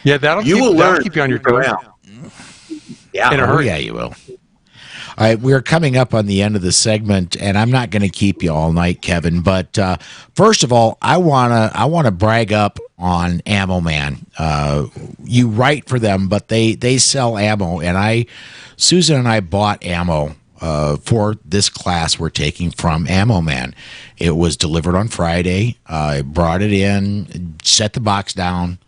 Yeah, that'll keep you on your toes. Yeah. In a hurry. Yeah, you will. All right, we're coming up on the end of the segment, and I'm not going to keep you all night, Kevin. But first of all, I wanna brag up on Ammo Man. You write for them, but they sell ammo, and Susan and I bought ammo for this class we're taking from Ammo Man. It was delivered on Friday. I brought it in, set the box down,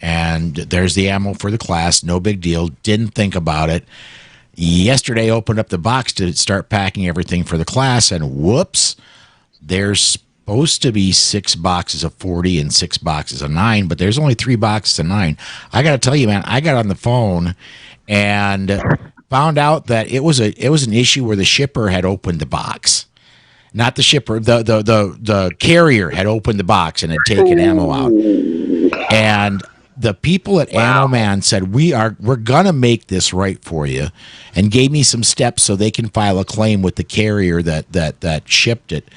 and there's the ammo for the class. No big deal. Didn't think about it. Yesterday, opened up the box to start packing everything for the class, and whoops, there's supposed to be 6 boxes of 40 and 6 boxes of 9, but there's only 3 boxes of 9. I got to tell you, man, I got on the phone and found out that it was an issue where the shipper had opened the box. Not the shipper, the carrier had opened the box and had taken ammo out. And the people at Ammo Man said, we're gonna make this right for you, and gave me some steps so they can file a claim with the carrier that shipped it.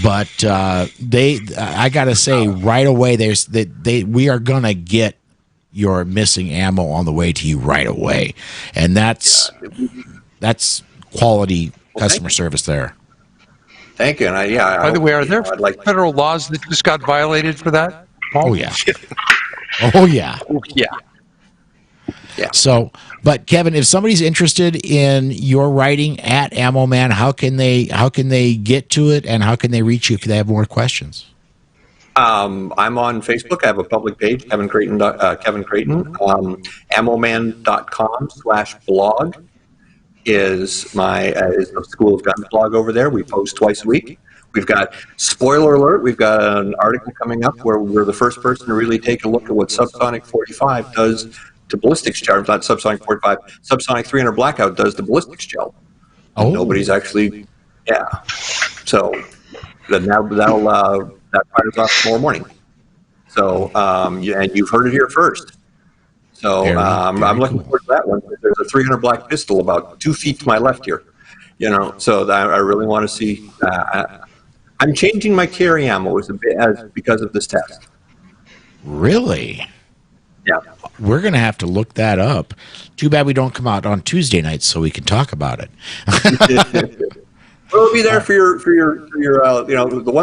But I gotta say right away, we are gonna get your missing ammo on the way to you right away, and that's quality customer service there. Thank you. And by the way, are there federal laws that just got violated for that? Oh yeah. Oh yeah. Yeah. So, but Kevin, if somebody's interested in your writing at Ammo Man, how can they get to it, and how can they reach you if they have more questions? I'm on Facebook. I have a public page, Kevin Creighton. ammoman.com/blog is the School of Guns blog over there. We post twice a week. We've got, spoiler alert, we've got an article coming up where we're the first person to really take a look at what Subsonic 45 does to ballistics gel. Not Subsonic 45, Subsonic 300 Blackout does to ballistics gel. Oh. Nobody's actually, So that fires off tomorrow morning. So, and you've heard it here first. So I'm looking forward to that one. There's a 300 Black pistol about 2 feet to my left here. So I really want to see. I'm changing my carry ammo because of this test. Really? Yeah. We're going to have to look that up. Too bad we don't come out on Tuesday nights so we can talk about it. We'll be there for your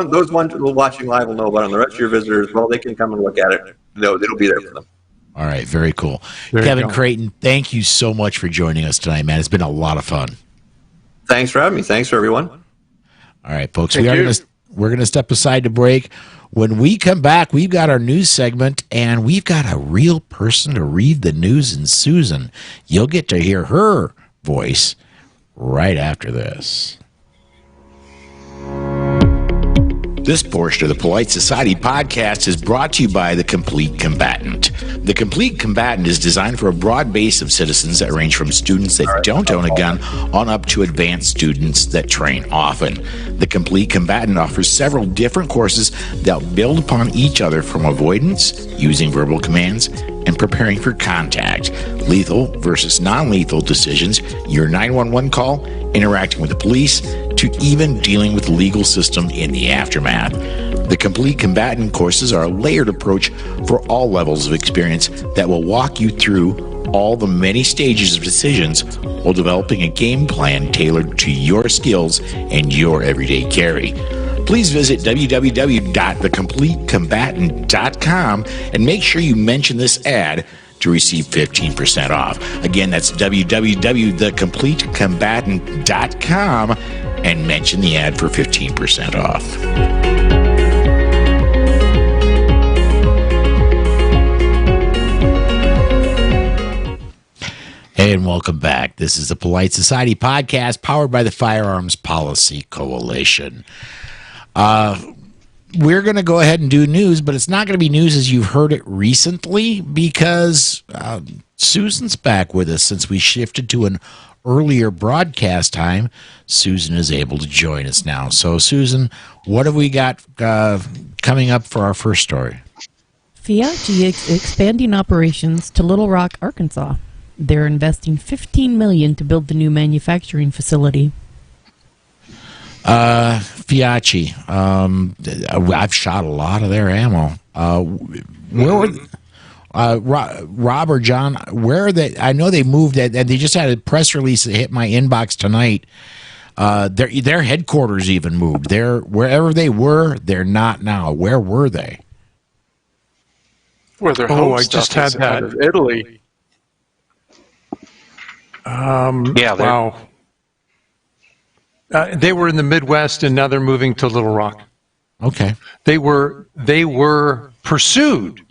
those ones watching live will know about it. And the rest of your visitors, well, they can come and look at it. It'll be there for them. All right, very cool. There Kevin Creighton, thank you so much for joining us tonight, man. It's been a lot of fun. Thanks for having me. Thanks for everyone. All right, folks, we're going to step aside to break. When we come back, we've got our news segment, and we've got a real person to read the news in Susan. You'll get to hear her voice right after this. This portion of the Polite Society podcast is brought to you by the Complete Combatant. The Complete Combatant is designed for a broad base of citizens that range from students that don't own a gun on up to advanced students that train often. The Complete Combatant offers several different courses that build upon each other, from avoidance, using verbal commands, and preparing for contact, lethal versus non-lethal decisions, your 911 call, interacting with the police, to even dealing with the legal system in the aftermath. The Complete Combatant courses are a layered approach for all levels of experience that will walk you through all the many stages of decisions while developing a game plan tailored to your skills and your everyday carry. Please visit www.thecompletecombatant.com and make sure you mention this ad to receive 15% off. Again, that's www.thecompletecombatant.com and mention the ad for 15% off. And welcome back. This is the Polite Society podcast powered by the Firearms Policy Coalition. We're going to go ahead and do news, but it's not going to be news as you've heard it recently, because Susan's back with us. Since we shifted to an earlier broadcast time, Susan is able to join us now. So, Susan, what have we got coming up for our first story? Fiat expanding operations to Little Rock, Arkansas. They're investing $15 million to build the new manufacturing facility. Fiat, I've shot a lot of their ammo. Where were Rob or John? Where are they? I know they moved it, and they just had a press release that hit my inbox tonight. Their headquarters even moved. Wherever they were, they're not now. Where were they? Where their home I stuff just had is that. out of Italy. Wow. They were in the Midwest, and now they're moving to Little Rock. Okay. They were pursued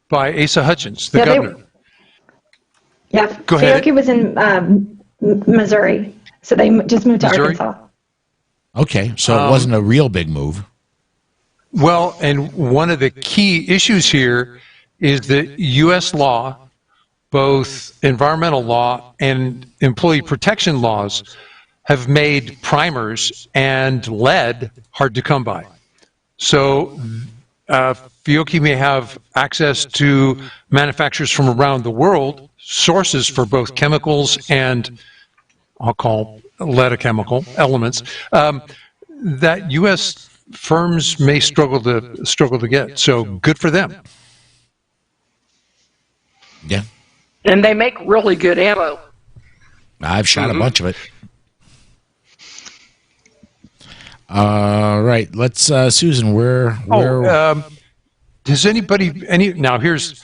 by Asa Hutchins, the governor. Go ahead. Fiat was in Missouri, so they just moved to Arkansas. Okay, so it wasn't a real big move. Well, and one of the key issues here is that U.S. law, both environmental law and employee protection laws, have made primers and lead hard to come by. So Fiocchi may have access to manufacturers from around the world, sources for both chemicals and I'll call lead a chemical elements, that U.S. firms may struggle to get. So good for them. Yeah. And they make really good ammo. I've shot a bunch of it. Right. Let's, Susan, where does anybody, now here's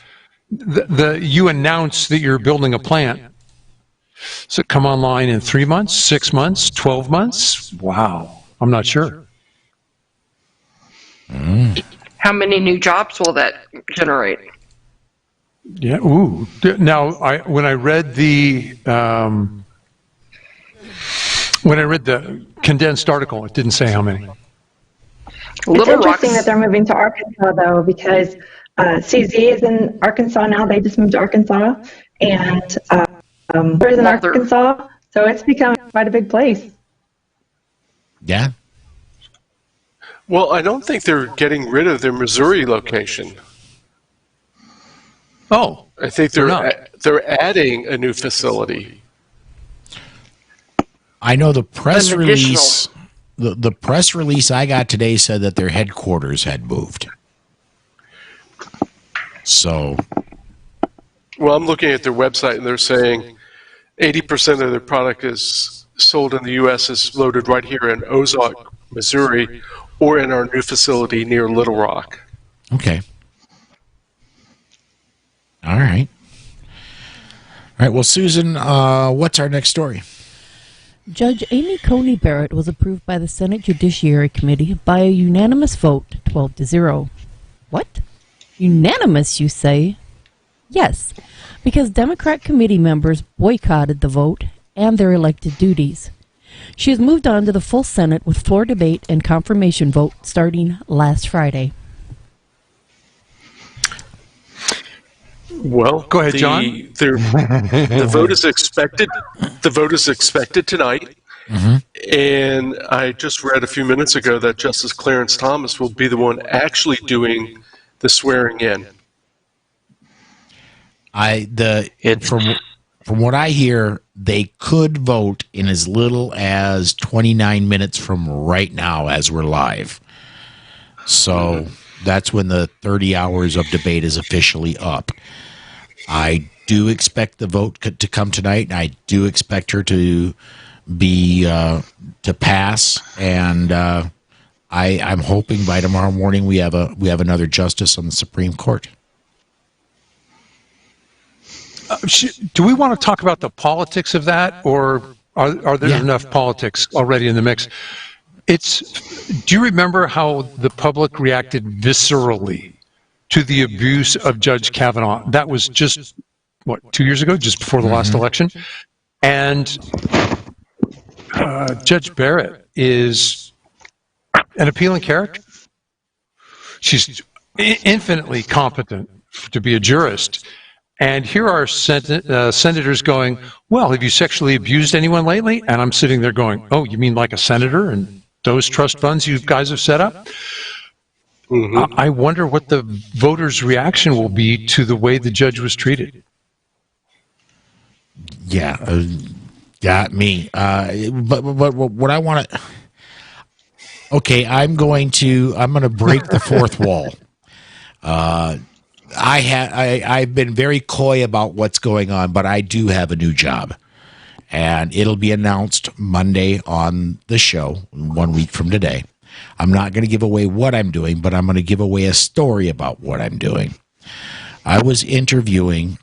you announce that you're building a plant. So come online in 3 months, 6 months, 12 months? Wow. I'm not sure. How many new jobs will that generate? Yeah. Ooh. Now, when I read the condensed article, it didn't say how many. It's interesting that they're moving to Arkansas, though, because CZ is in Arkansas now. They just moved to Arkansas, and we're in Arkansas, so it's become quite a big place. Yeah. Well, I don't think they're getting rid of their Missouri location. Oh, I think they're adding a new facility. I know the press An release. The press release I got today said that their headquarters had moved. So, Well, I'm looking at their website, and they're saying 80% of their product is sold in the U.S. is loaded right here in Ozark, Missouri, or in our new facility near Little Rock. okay. All right. All right. Well, Susan, what's our next story? Judge Amy Coney Barrett was approved by the Senate Judiciary Committee by a unanimous vote, 12-0. What? Unanimous, you say? Yes, because Democrat committee members boycotted the vote and their elected duties. She has moved on to the full Senate with floor debate and confirmation vote starting last Friday. Well, Go ahead, John. The vote is expected. The vote is expected tonight, and I just read a few minutes ago that Justice Clarence Thomas will be the one actually doing the swearing in. From what I hear, they could vote in as little as 29 minutes from right now as we're live. So that's when the 30 hours of debate is officially up. I do expect the vote to come tonight, and I do expect her to be to pass. And I'm hoping by tomorrow morning we have another justice on the Supreme Court. Do we want to talk about the politics of that, or are there enough politics already in the mix? Do you remember how the public reacted viscerally to the abuse of Judge Kavanaugh? That was just, 2 years ago, just before the last election? And Judge Barrett is an appealing character. She's infinitely competent to be a jurist. And here are senators going, well, have you sexually abused anyone lately? And I'm sitting there going, oh, you mean like a senator and those trust funds you guys have set up? I wonder what the voters' reaction will be to the way the judge was treated. Yeah, got me. But what I want to... Okay, I'm going to break the fourth wall. I've been very coy about what's going on, but I do have a new job, and it'll be announced Monday on the show 1 week from today. I'm not going to give away what I'm doing, but I'm going to give away a story about what I'm doing. I was interviewing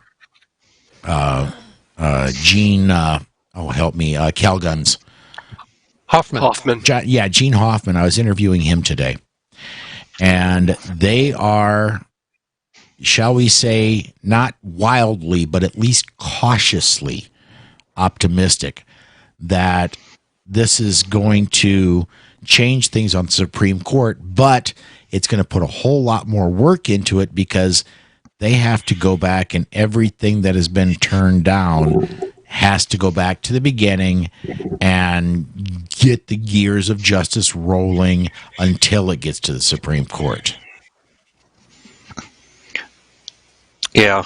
Gene, help me, Calguns. Hoffman. Gene Hoffman. I was interviewing him today, and they are, shall we say, not wildly, but at least cautiously optimistic that this is going to change things on the Supreme Court, but it's going to put a whole lot more work into it because they have to go back, and everything that has been turned down has to go back to the beginning and get the gears of justice rolling until it gets to the Supreme Court. Yeah,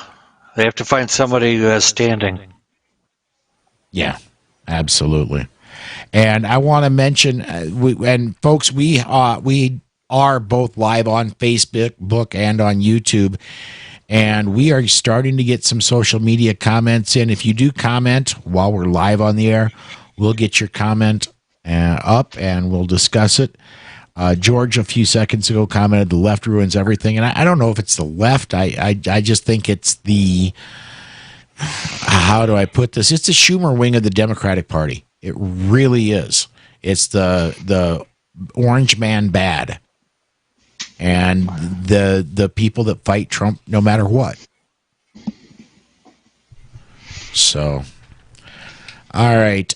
they have to find somebody who has standing. Yeah, absolutely. And I want to mention, folks, we are both live on Facebook and on YouTube, and we are starting to get some social media comments in. If you do comment while we're live on the air, we'll get your comment up and we'll discuss it. George, a few seconds ago, commented the left ruins everything, and I don't know if it's the left. I just think it's the, how do I put this? It's the Schumer wing of the Democratic Party. It really is. It's the orange man bad, and the people that fight Trump no matter what. So, all right,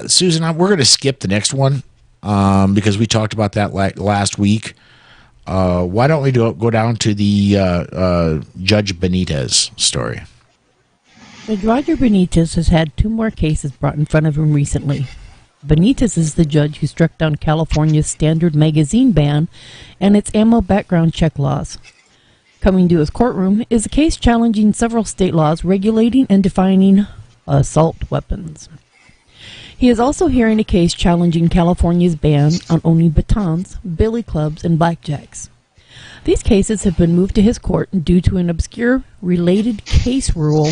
Susan, we're going to skip the next one because we talked about that last week. Why don't we go down to the Judge Benitez story? Judge Roger Benitez has had 2 more cases brought in front of him recently. Benitez is the judge who struck down California's standard magazine ban and its ammo background check laws. Coming to his courtroom is a case challenging several state laws regulating and defining assault weapons. He is also hearing a case challenging California's ban on owning batons, billy clubs, and blackjacks. These cases have been moved to his court due to an obscure related case rule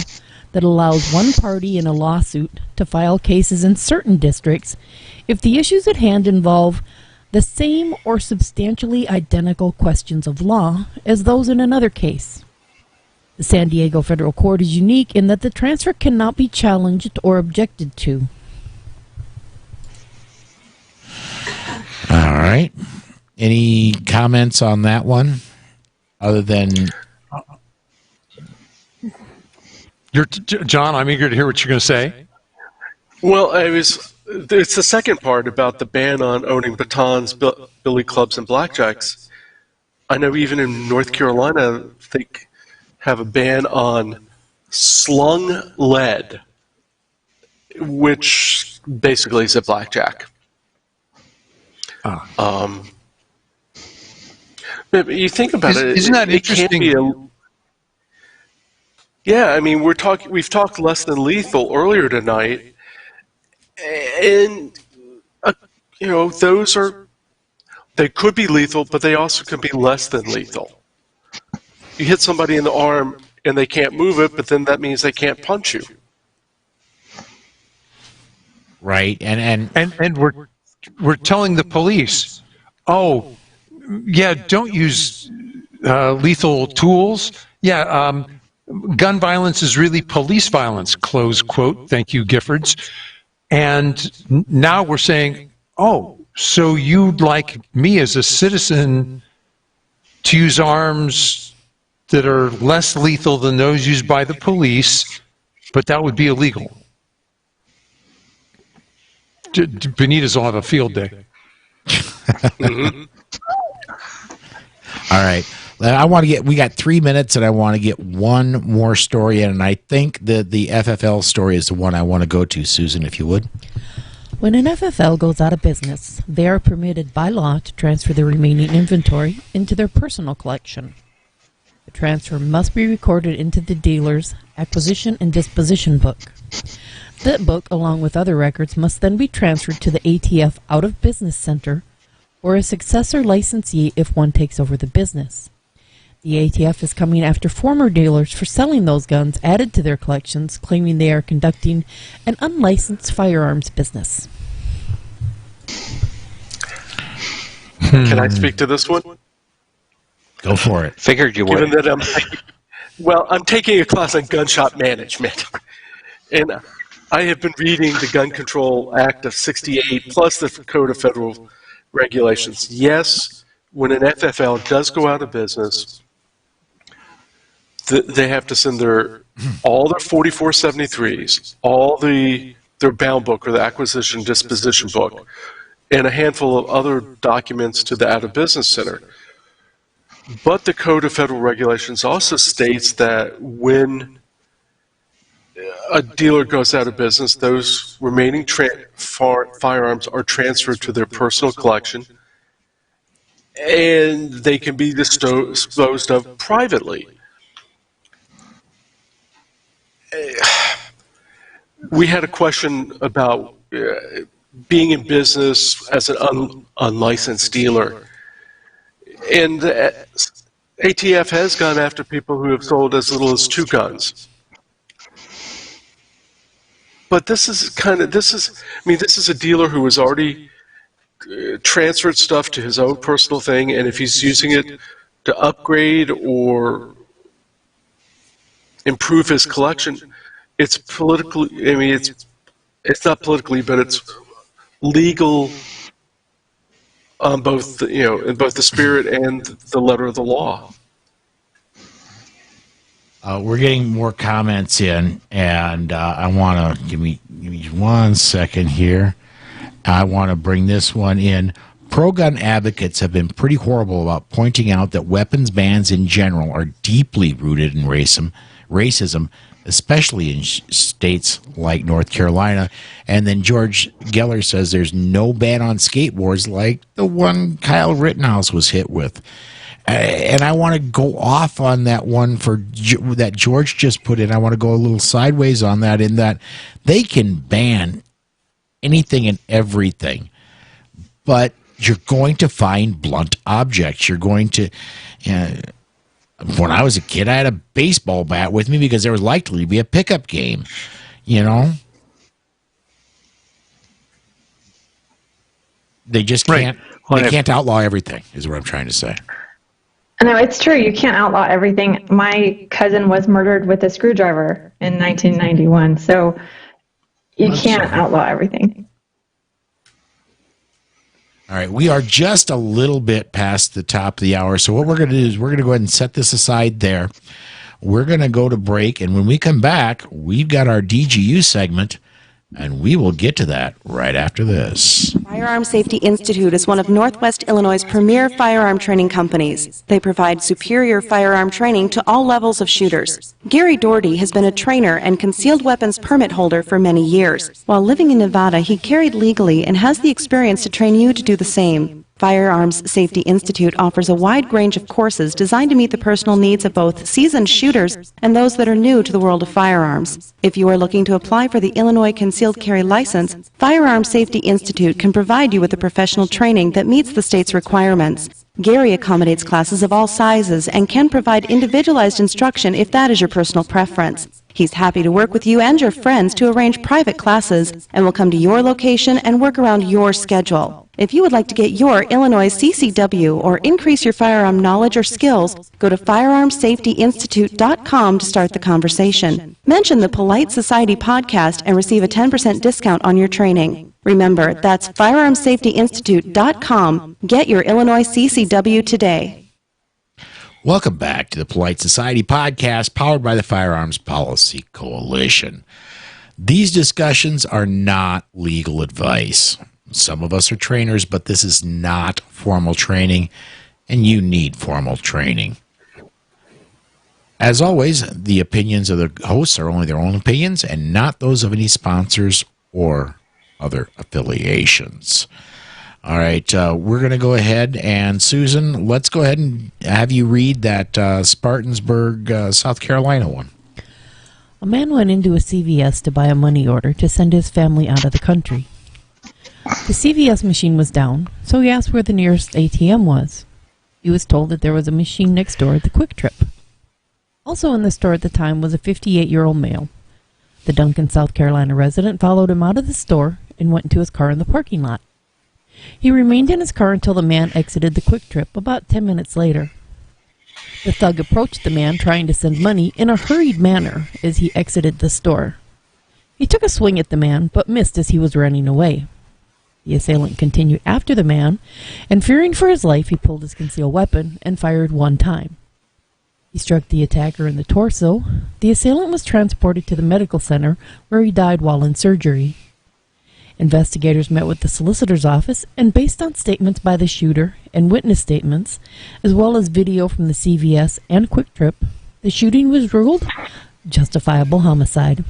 that allows one party in a lawsuit to file cases in certain districts if the issues at hand involve the same or substantially identical questions of law as those in another case. The San Diego Federal Court is unique in that the transfer cannot be challenged or objected to. All right. Any comments on that one other than... John, I'm eager to hear what you're going to say. Well, it's the second part about the ban on owning batons, billy clubs, and blackjacks. I know even in North Carolina, they have a ban on slung lead, which basically is a blackjack. But you think about it, isn't that it can't interesting? be yeah, I mean, we've talked less than lethal earlier tonight, and they could be lethal, but they also can be less than lethal. You hit somebody in the arm and they can't move it, but then that means they can't punch you. Right, and we're telling the police, oh, yeah, don't use lethal tools. Yeah, gun violence is really police violence, close quote. Thank you, Giffords. And now we're saying, oh, so you'd like me as a citizen to use arms that are less lethal than those used by the police, but that would be illegal. Benitez will have a field day. Mm-hmm. All right. We got 3 minutes, and I want to get one more story in, and I think that the FFL story is the one I want to go to, Susan, if you would. When an FFL goes out of business, they are permitted by law to transfer the remaining inventory into their personal collection. The transfer must be recorded into the dealer's acquisition and disposition book. That book, along with other records, must then be transferred to the ATF out-of-business center or a successor licensee if one takes over the business. The ATF is coming after former dealers for selling those guns added to their collections, claiming they are conducting an unlicensed firearms business. Can I speak to this one? Go for it. Figured you would. Given that I'm taking a class on gunshot management, and I have been reading the Gun Control Act of '68 plus the Code of Federal Regulations. Yes, when an FFL does go out of business, they have to send all their 4473s, their bound book or the acquisition disposition book, and a handful of other documents to the out of business center. But the Code of Federal Regulations also states that when a dealer goes out of business, those remaining firearms are transferred to their personal collection, and they can be disposed of privately. We had a question about being in business as an unlicensed dealer. And the ATF has gone after people who have sold as little as 2 guns. But this is a dealer who has already transferred stuff to his own personal thing, and if he's using it to upgrade or improve his collection, it's politically, it's not politically, but it's legal on both, in both the spirit and the letter of the law. We're getting more comments in, and I want to give me 1 second here. I want to bring this one in. Pro-gun advocates have been pretty horrible about pointing out that weapons bans in general are deeply rooted in racism, especially in states like North Carolina. And then George Geller says there's no ban on skateboards like the one Kyle Rittenhouse was hit with. And I want to go off on that one that George just put in. I want to go a little sideways on that, in that they can ban anything and everything. But you're going to find blunt objects. You're going to... when I was a kid, I had a baseball bat with me because there was likely to be a pickup game, you know? They just can't... Right. They can't outlaw everything, is what I'm trying to say. No, it's true. You can't outlaw everything. My cousin was murdered with a screwdriver in 1991, so you can't outlaw everything. All right, we are just a little bit past the top of the hour, so what we're going to do is we're going to go ahead and set this aside there. We're going to go to break, and when we come back, we've got our DGU segment, and we will get to that right after this. Firearm Safety Institute is one of Northwest Illinois' premier firearm training companies. They provide superior firearm training to all levels of shooters. Gary Doherty has been a trainer and concealed weapons permit holder for many years. While living in Nevada, he carried legally and has the experience to train you to do the same. Firearms Safety Institute offers a wide range of courses designed to meet the personal needs of both seasoned shooters and those that are new to the world of firearms. If you are looking to apply for the Illinois Concealed Carry License, Firearms Safety Institute can provide you with the professional training that meets the state's requirements. Gary accommodates classes of all sizes and can provide individualized instruction if that is your personal preference. He's happy to work with you and your friends to arrange private classes and will come to your location and work around your schedule. If you would like to get your Illinois CCW or increase your firearm knowledge or skills, go to firearmsafetyinstitute.com to start the conversation. Mention the Polite Society podcast and receive a 10% discount on your training. Remember, that's firearmsafetyinstitute.com. Get your Illinois CCW today. Welcome back to the Polite Society podcast, powered by the Firearms Policy Coalition. These discussions are not legal advice. Some of us are trainers, but this is not formal training, and you need formal training. As always, the opinions of the hosts are only their own opinions and not those of any sponsors or other affiliations. All right, we're going to go ahead, and Susan, let's go ahead and have you read that Spartansburg, South Carolina one. A man went into a CVS to buy a money order to send his family out of the country. The CVS machine was down, so he asked where the nearest ATM was. He was told that there was a machine next door at the Quick Trip. Also in the store at the time was a 58-year-old male. The Duncan, South Carolina resident followed him out of the store and went into his car in the parking lot. He remained in his car until the man exited the Quick Trip about 10 minutes later. The thug approached the man trying to send money in a hurried manner as he exited the store. He took a swing at the man, but missed as he was running away. The assailant continued after the man, and fearing for his life, he pulled his concealed weapon and fired one time. He struck the attacker in the torso. The assailant was transported to the medical center, where he died while in surgery. Investigators met with the solicitor's office, and based on statements by the shooter and witness statements, as well as video from the CVS and Quick Trip, the shooting was ruled justifiable homicide.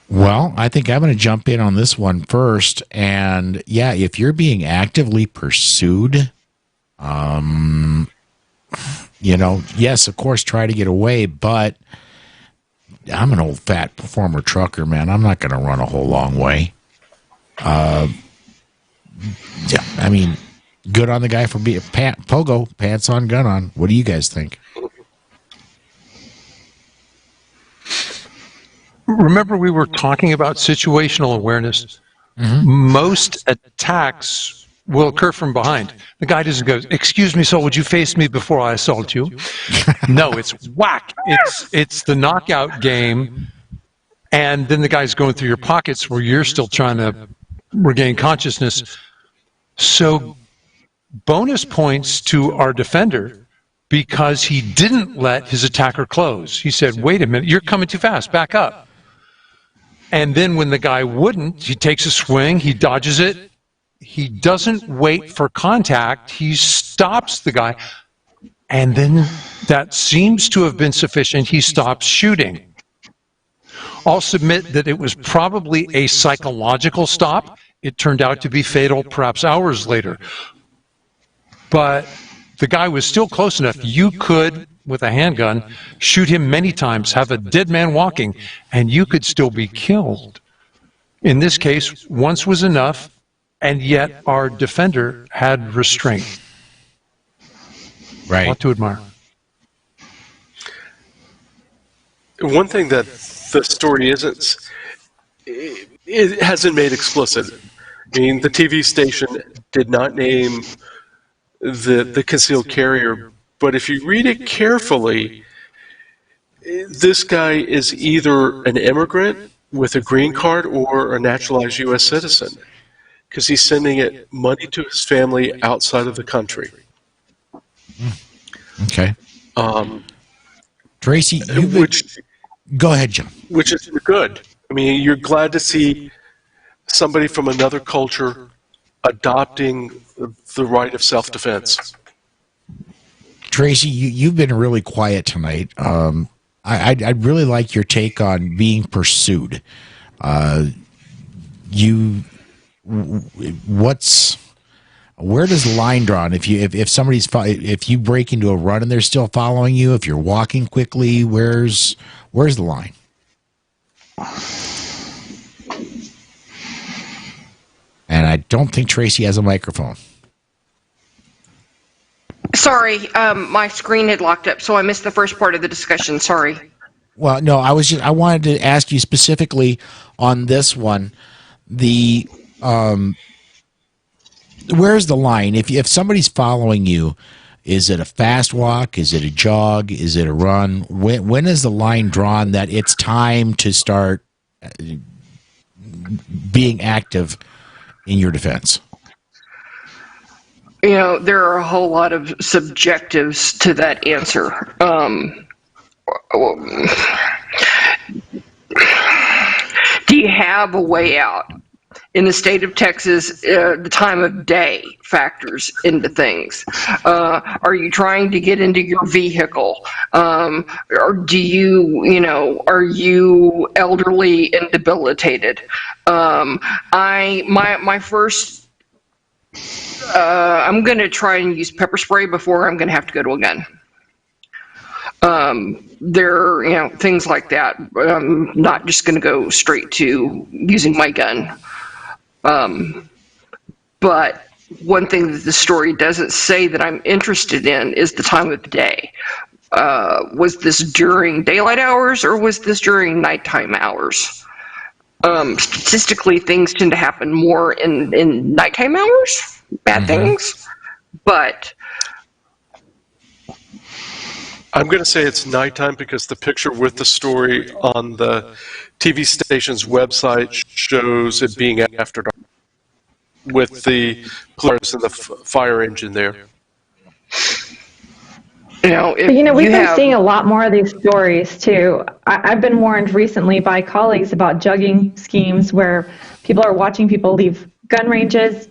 Well, I think I'm going to jump in on this one first. And yeah, if you're being actively pursued, yes, of course, try to get away, but I'm an old fat former trucker, man. I'm not going to run a whole long way. Yeah, I mean, good on the guy for being pogo, pants on, gun on. What do you guys think? Remember, we were talking about situational awareness. Mm-hmm. Most attacks will occur from behind. The guy doesn't go, "Excuse me, so would you face me before I assault you?" No, it's whack. It's the knockout game, and then the guy's going through your pockets where you're still trying to regain consciousness. So, bonus points to our defender because he didn't let his attacker close. He said, "Wait a minute, you're coming too fast, back up." And then when the guy wouldn't, he takes a swing, he dodges it, he doesn't wait for contact, he stops the guy, and then that seems to have been sufficient, he stops shooting. I'll submit that it was probably a psychological stop. It turned out to be fatal perhaps hours later. But the guy was still close enough. You could with a handgun, shoot him many times, have a dead man walking, and you could still be killed. In this case, once was enough, and yet our defender had restraint. Right. What to admire. One thing that the story isn't, it hasn't made explicit. I mean, the TV station did not name the concealed carrier, but if you read it carefully, this guy is either an immigrant with a green card or a naturalized U.S. citizen, because he's sending it money to his family outside of the country. Okay. Tracy, go ahead, John. Which is good. I mean, you're glad to see somebody from another culture adopting the right of self-defense. Tracy, you've been really quiet tonight. I'd really like your take on being pursued. Where does the line drawn? If you break into a run and they're still following you, if you're walking quickly, where's the line? And I don't think Tracy has a microphone. Sorry, my screen had locked up, so I missed the first part of the discussion. Sorry. Well, no, I wanted to ask you specifically on this one. Where's the line? If somebody's following you, is it a fast walk? Is it a jog? Is it a run? When is the line drawn that it's time to start being active in your defense? You know, there are a whole lot of subjectives to that answer. Do you have a way out? In the state of Texas, the time of day factors into things. Are you trying to get into your vehicle? Or are you elderly and debilitated? My first, I'm going to try and use pepper spray before I'm going to have to go to a gun. There are, things like that. I'm not just going to go straight to using my gun. But one thing that the story doesn't say that I'm interested in is the time of the day. Was this during daylight hours or was this during nighttime hours? Statistically, things tend to happen more in nighttime hours, bad things, but... I'm going to say it's nighttime because the picture with the story on the TV station's website shows it being after dark with the players and the fire engine there. We've been seeing a lot more of these stories too. I've been warned recently by colleagues about jugging schemes where people are watching people leave gun ranges,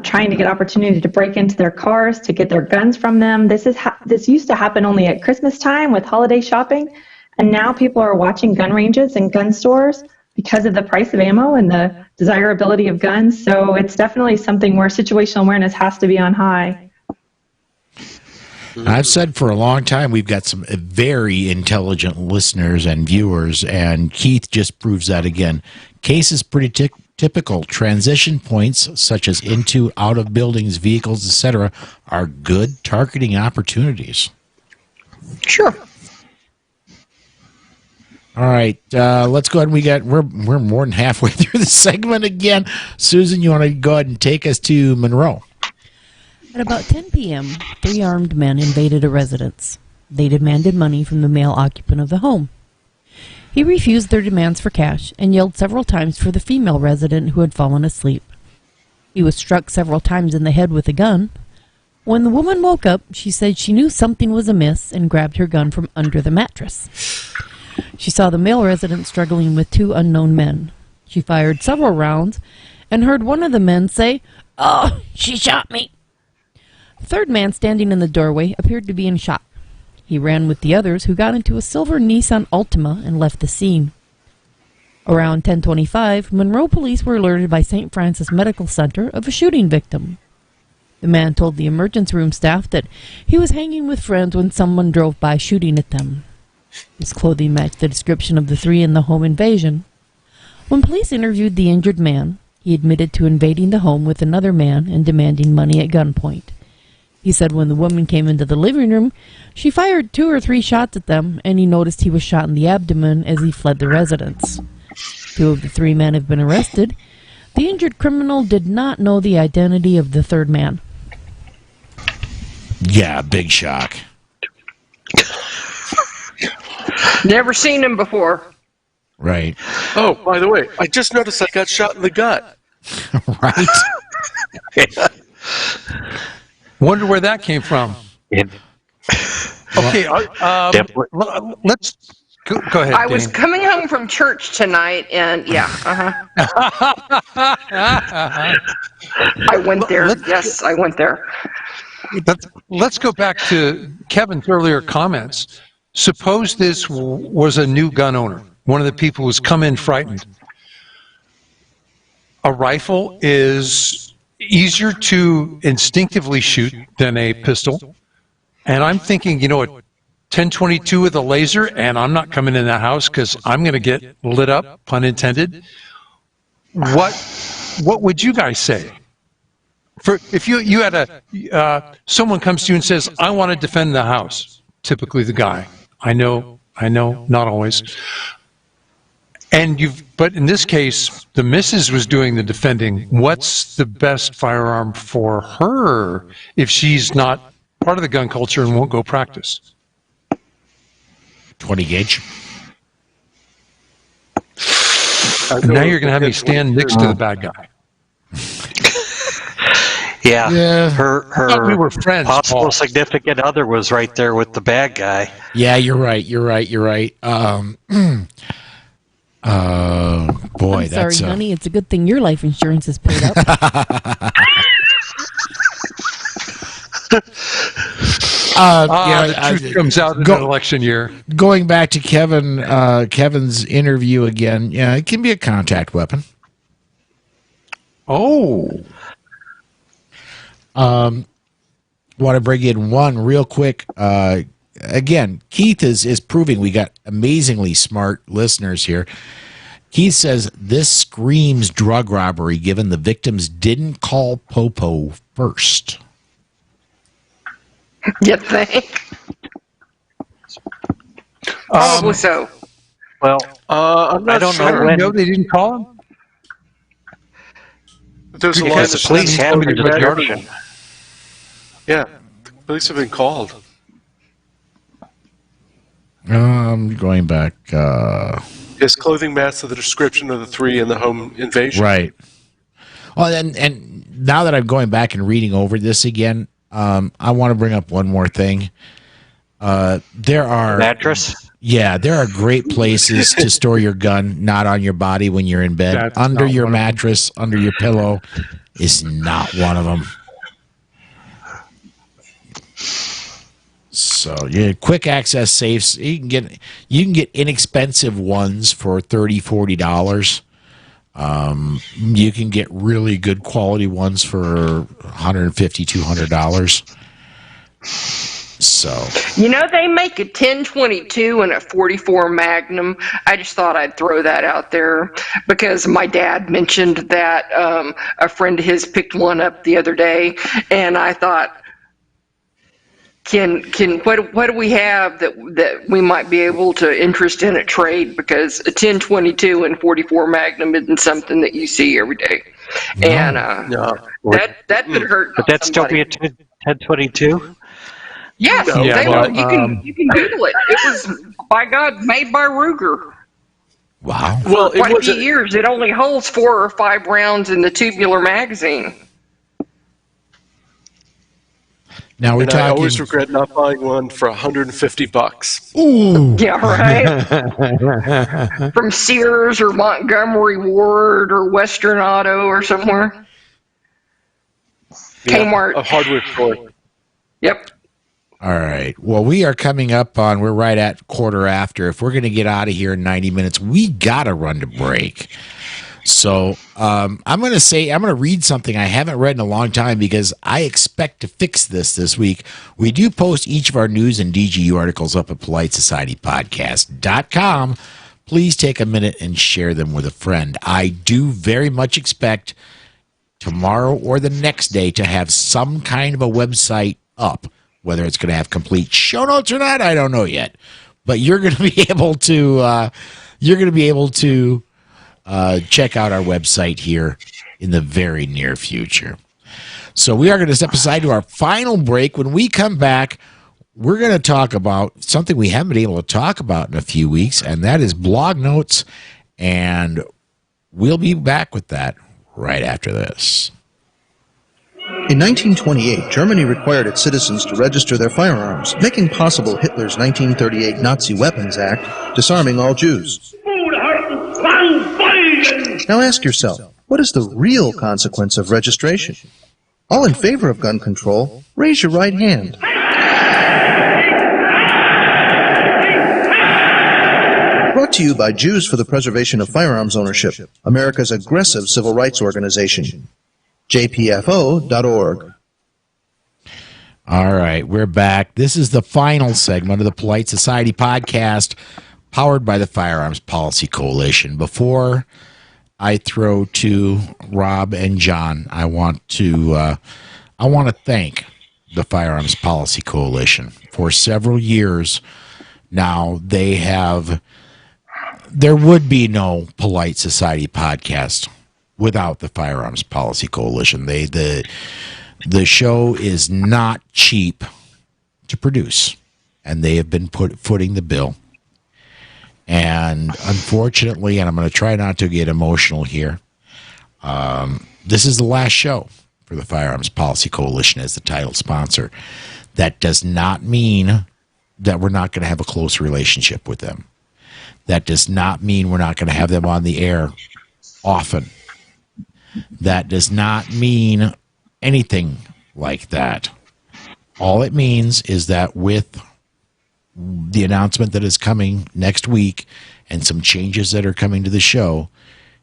trying to get opportunity to break into their cars to get their guns from them. This used to happen only at Christmas time with holiday shopping, and now people are watching gun ranges and gun stores because of the price of ammo and the desirability of guns. So it's definitely something where situational awareness has to be on high. I've said for a long time we've got some very intelligent listeners and viewers, and Keith just proves that again. Case is pretty typical. Transition points, such as into, out of buildings, vehicles, etc., are good targeting opportunities. Sure. All right, let's go ahead. We're more than halfway through the segment again. Susan, you want to go ahead and take us to Monroe? At about 10 p.m., 3 armed men invaded a residence. They demanded money from the male occupant of the home. He refused their demands for cash and yelled several times for the female resident who had fallen asleep. He was struck several times in the head with a gun. When the woman woke up, she said she knew something was amiss and grabbed her gun from under the mattress. She saw the male resident struggling with 2 unknown men. She fired several rounds and heard one of the men say, "Oh, she shot me." The third man standing in the doorway appeared to be in shock. He ran with the others, who got into a silver Nissan Altima and left the scene. Around 10:25, Monroe police were alerted by St. Francis Medical Center of a shooting victim. The man told the emergency room staff that he was hanging with friends when someone drove by shooting at them. His clothing matched the description of the three in the home invasion. When police interviewed the injured man, he admitted to invading the home with another man and demanding money at gunpoint. He said when the woman came into the living room, she fired 2 or 3 shots at them, and he noticed he was shot in the abdomen as he fled the residence. 2 of the 3 men have been arrested. The injured criminal did not know the identity of the third man. Yeah, big shock. Never seen him before. Right. Oh, by the way, I just noticed I got shot in the gut. Right. Wonder where that came from. Yeah. Okay, let's go ahead. I was Dane. coming home from church tonight, and yeah, I went there. Yes, I went there. Let's go back to Kevin's earlier comments. Suppose this was a new gun owner, one of the people who's come in frightened. A rifle is easier to instinctively shoot than a pistol. And I'm thinking, a 1022 with a laser, and I'm not coming in that house because I'm going to get lit up, pun intended. What would you guys say? If you had someone comes to you and says, I want to defend the house, typically the guy. I know, not always. But in this case, the missus was doing the defending. What's the best firearm for her if she's not part of the gun culture and won't go practice? 20 gauge. And now you're going to have me stand next to the bad guy. Yeah. Her we were friends, possible Paul. significant other was right there with the bad guy. Yeah, you're right. Boy, I'm sorry, honey. It's a good thing your life insurance is paid up. The truth comes out in an election year. Going back to Kevin's interview again, yeah, it can be a contact weapon. Oh. Want to bring in one real quick. Again, Keith is proving we got amazingly smart listeners here. Keith says this screams drug robbery given the victims didn't call Popo first. You think? Probably so. Well, I'm not I don't sure. know when. No, they didn't call him? There's a lot Because of the police have the description. Yeah, the police have been called. Going back. His clothing matched the description of the 3 in the home invasion. Right. Well, and now that I'm going back and reading over this again, I want to bring up one more thing. There are mattress. Yeah, there are great places to store your gun, not on your body when you're in bed. That's under not your one of them. mattress, under your pillow is not one of them. So yeah, quick access safes. You can get inexpensive ones for $30-$40. You can get really good quality ones for $150-$200. So They make a 1022 and a 44 Magnum. I just thought I'd throw that out there because my dad mentioned that a friend of his picked one up the other day, and I thought, what do we have that we might be able to interest in a trade? Because a 1022 and 44 Magnum isn't something that you see every day, and that could hurt. But that'd still be a 1022. Yes, Yeah, you can Google it. It was, by God, made by Ruger. wow. Well, Quite a few years. It only holds 4 or 5 rounds in the tubular magazine. Now we're And talking. I always regret not buying one for $150. Ooh. Yeah, right. From Sears or Montgomery Ward or Western Auto or somewhere. Kmart. A hardware store. Yep. All right. Well, we are coming up on. We're right at quarter after. If we're going to get out of here in 90 minutes, we got to run to break. So I'm going to read something I haven't read in a long time because I expect to fix this week. We do post each of our news and DGU articles up at PoliteSocietyPodcast.com. Please take a minute and share them with a friend. I do very much expect tomorrow or the next day to have some kind of a website up. Whether it's going to have complete show notes or not, I don't know yet. But you're going to be able to check out our website here in the very near future. So we are going to step aside to our final break. When we come back, we're going to talk about something we haven't been able to talk about in a few weeks, and that is blog notes. And we'll be back with that right after this. In 1928, Germany required its citizens to register their firearms, making possible Hitler's 1938 Nazi Weapons Act, disarming all Jews. Now ask yourself, what is the real consequence of registration? All in favor of gun control, raise your right hand. Brought to you by Jews for the Preservation of Firearms Ownership, America's aggressive civil rights organization. JPFO.org. All right, we're back. This is the final segment of the Polite Society podcast, powered by the Firearms Policy Coalition. Before I throw to Rob and John, I want to thank the Firearms Policy Coalition. For several years now, there would be no Polite Society podcast without the Firearms Policy Coalition. The show is not cheap to produce, and they have been footing the bill. And unfortunately, and I'm going to try not to get emotional here, this is the last show for the Firearms Policy Coalition as the title sponsor. That does not mean that we're not going to have a close relationship with them. That does not mean we're not going to have them on the air often. That does not mean anything like that. All it means is that with the announcement that is coming next week and some changes that are coming to the show,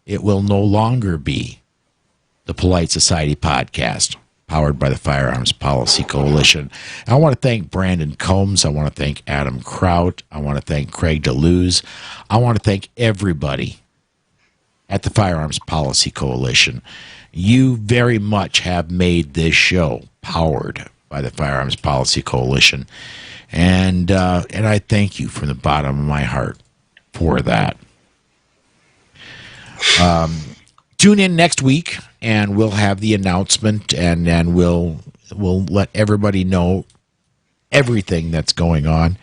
it will no longer be the Polite Society podcast powered by the Firearms Policy Coalition. And I want to thank Brandon Combs. I want to thank Adam Kraut. I want to thank Craig DeLuz. I want to thank everybody at the Firearms Policy Coalition. You very much have made this show powered by the Firearms Policy Coalition. And I thank you from the bottom of my heart for that. Tune in next week, and we'll have the announcement, and then we'll let everybody know everything that's going on.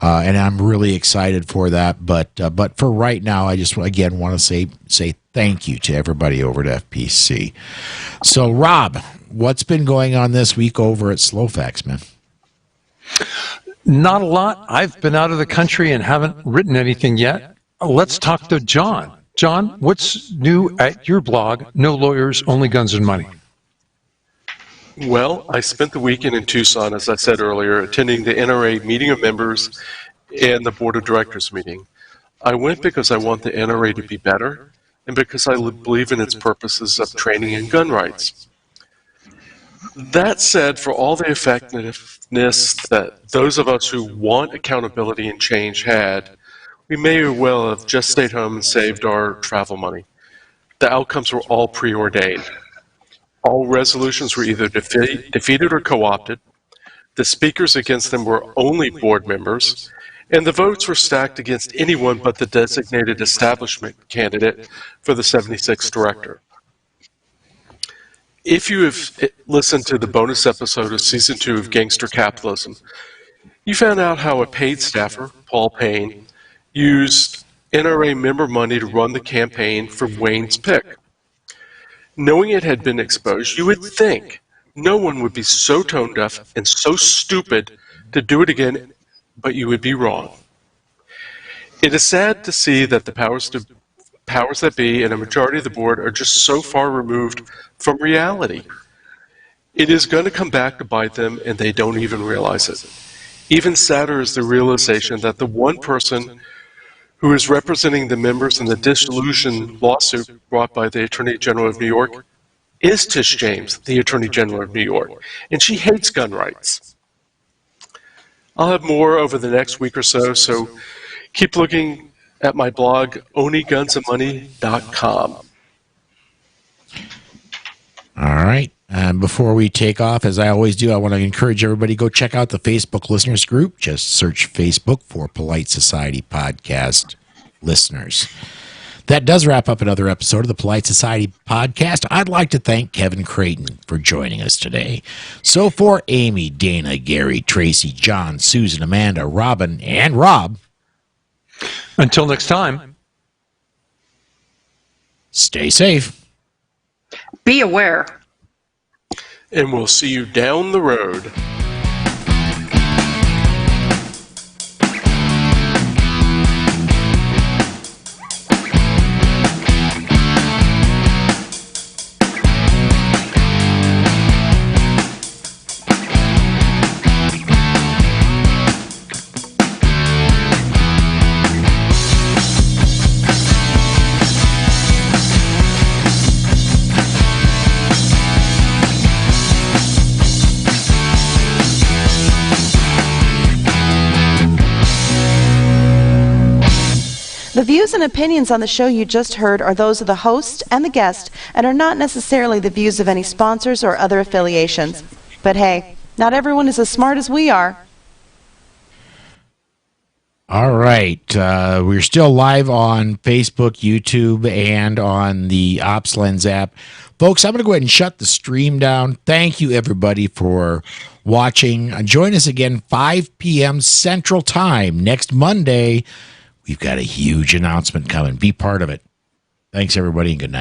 And I'm really excited for that. But for right now, I just again want to say thank you to everybody over at FPC. So, Rob, what's been going on this week over at Slowfax, man? Not a lot. I've been out of the country and haven't written anything yet. Let's talk to John. John, what's new at your blog, No Lawyers, Only Guns and Money? Well, I spent the weekend in Tucson, as I said earlier, attending the NRA meeting of members and the board of directors meeting. I went because I want the NRA to be better and because I believe in its purposes of training in gun rights. That said, for all the effectiveness that those of us who want accountability and change had, we may well have just stayed home and saved our travel money. The outcomes were all preordained. All resolutions were either defeated or co-opted. The speakers against them were only board members, and the votes were stacked against anyone but the designated establishment candidate for the 76th director. If you have listened to the bonus episode of Season 2 of Gangster Capitalism, you found out how a paid staffer, Paul Payne, used NRA member money to run the campaign for Wayne's pick. Knowing it had been exposed, you would think no one would be so tone deaf and so stupid to do it again, but you would be wrong. It is sad to see that the powers that be and a majority of the board are just so far removed from reality. It is going to come back to bite them, and they don't even realize it. Even sadder is the realization that the one person who is representing the members in the dissolution lawsuit brought by the Attorney General of New York, is Tish James, the Attorney General of New York, and she hates gun rights. I'll have more over the next week or so keep looking at my blog, onlygunsandmoney.com. All right. And before we take off, as I always do, I want to encourage everybody to go check out the Facebook listeners group. Just search Facebook for Polite Society Podcast Listeners. That does wrap up another episode of the Polite Society Podcast. I'd like to thank Kevin Creighton for joining us today. So for Amy, Dana, Gary, Tracy, John, Susan, Amanda, Robin, and Rob. Until next time. Stay safe. Be aware. And we'll see you down the road. The views and opinions on the show you just heard are those of the host and the guest and are not necessarily the views of any sponsors or other affiliations. But hey, not everyone is as smart as we are. All right. We're still live on Facebook, YouTube, and on the OpsLens app. Folks, I'm going to go ahead and shut the stream down. Thank you, everybody, for watching. Join us again, 5 p.m. Central Time next Monday. We've got a huge announcement coming. Be part of it. Thanks, everybody, and good night.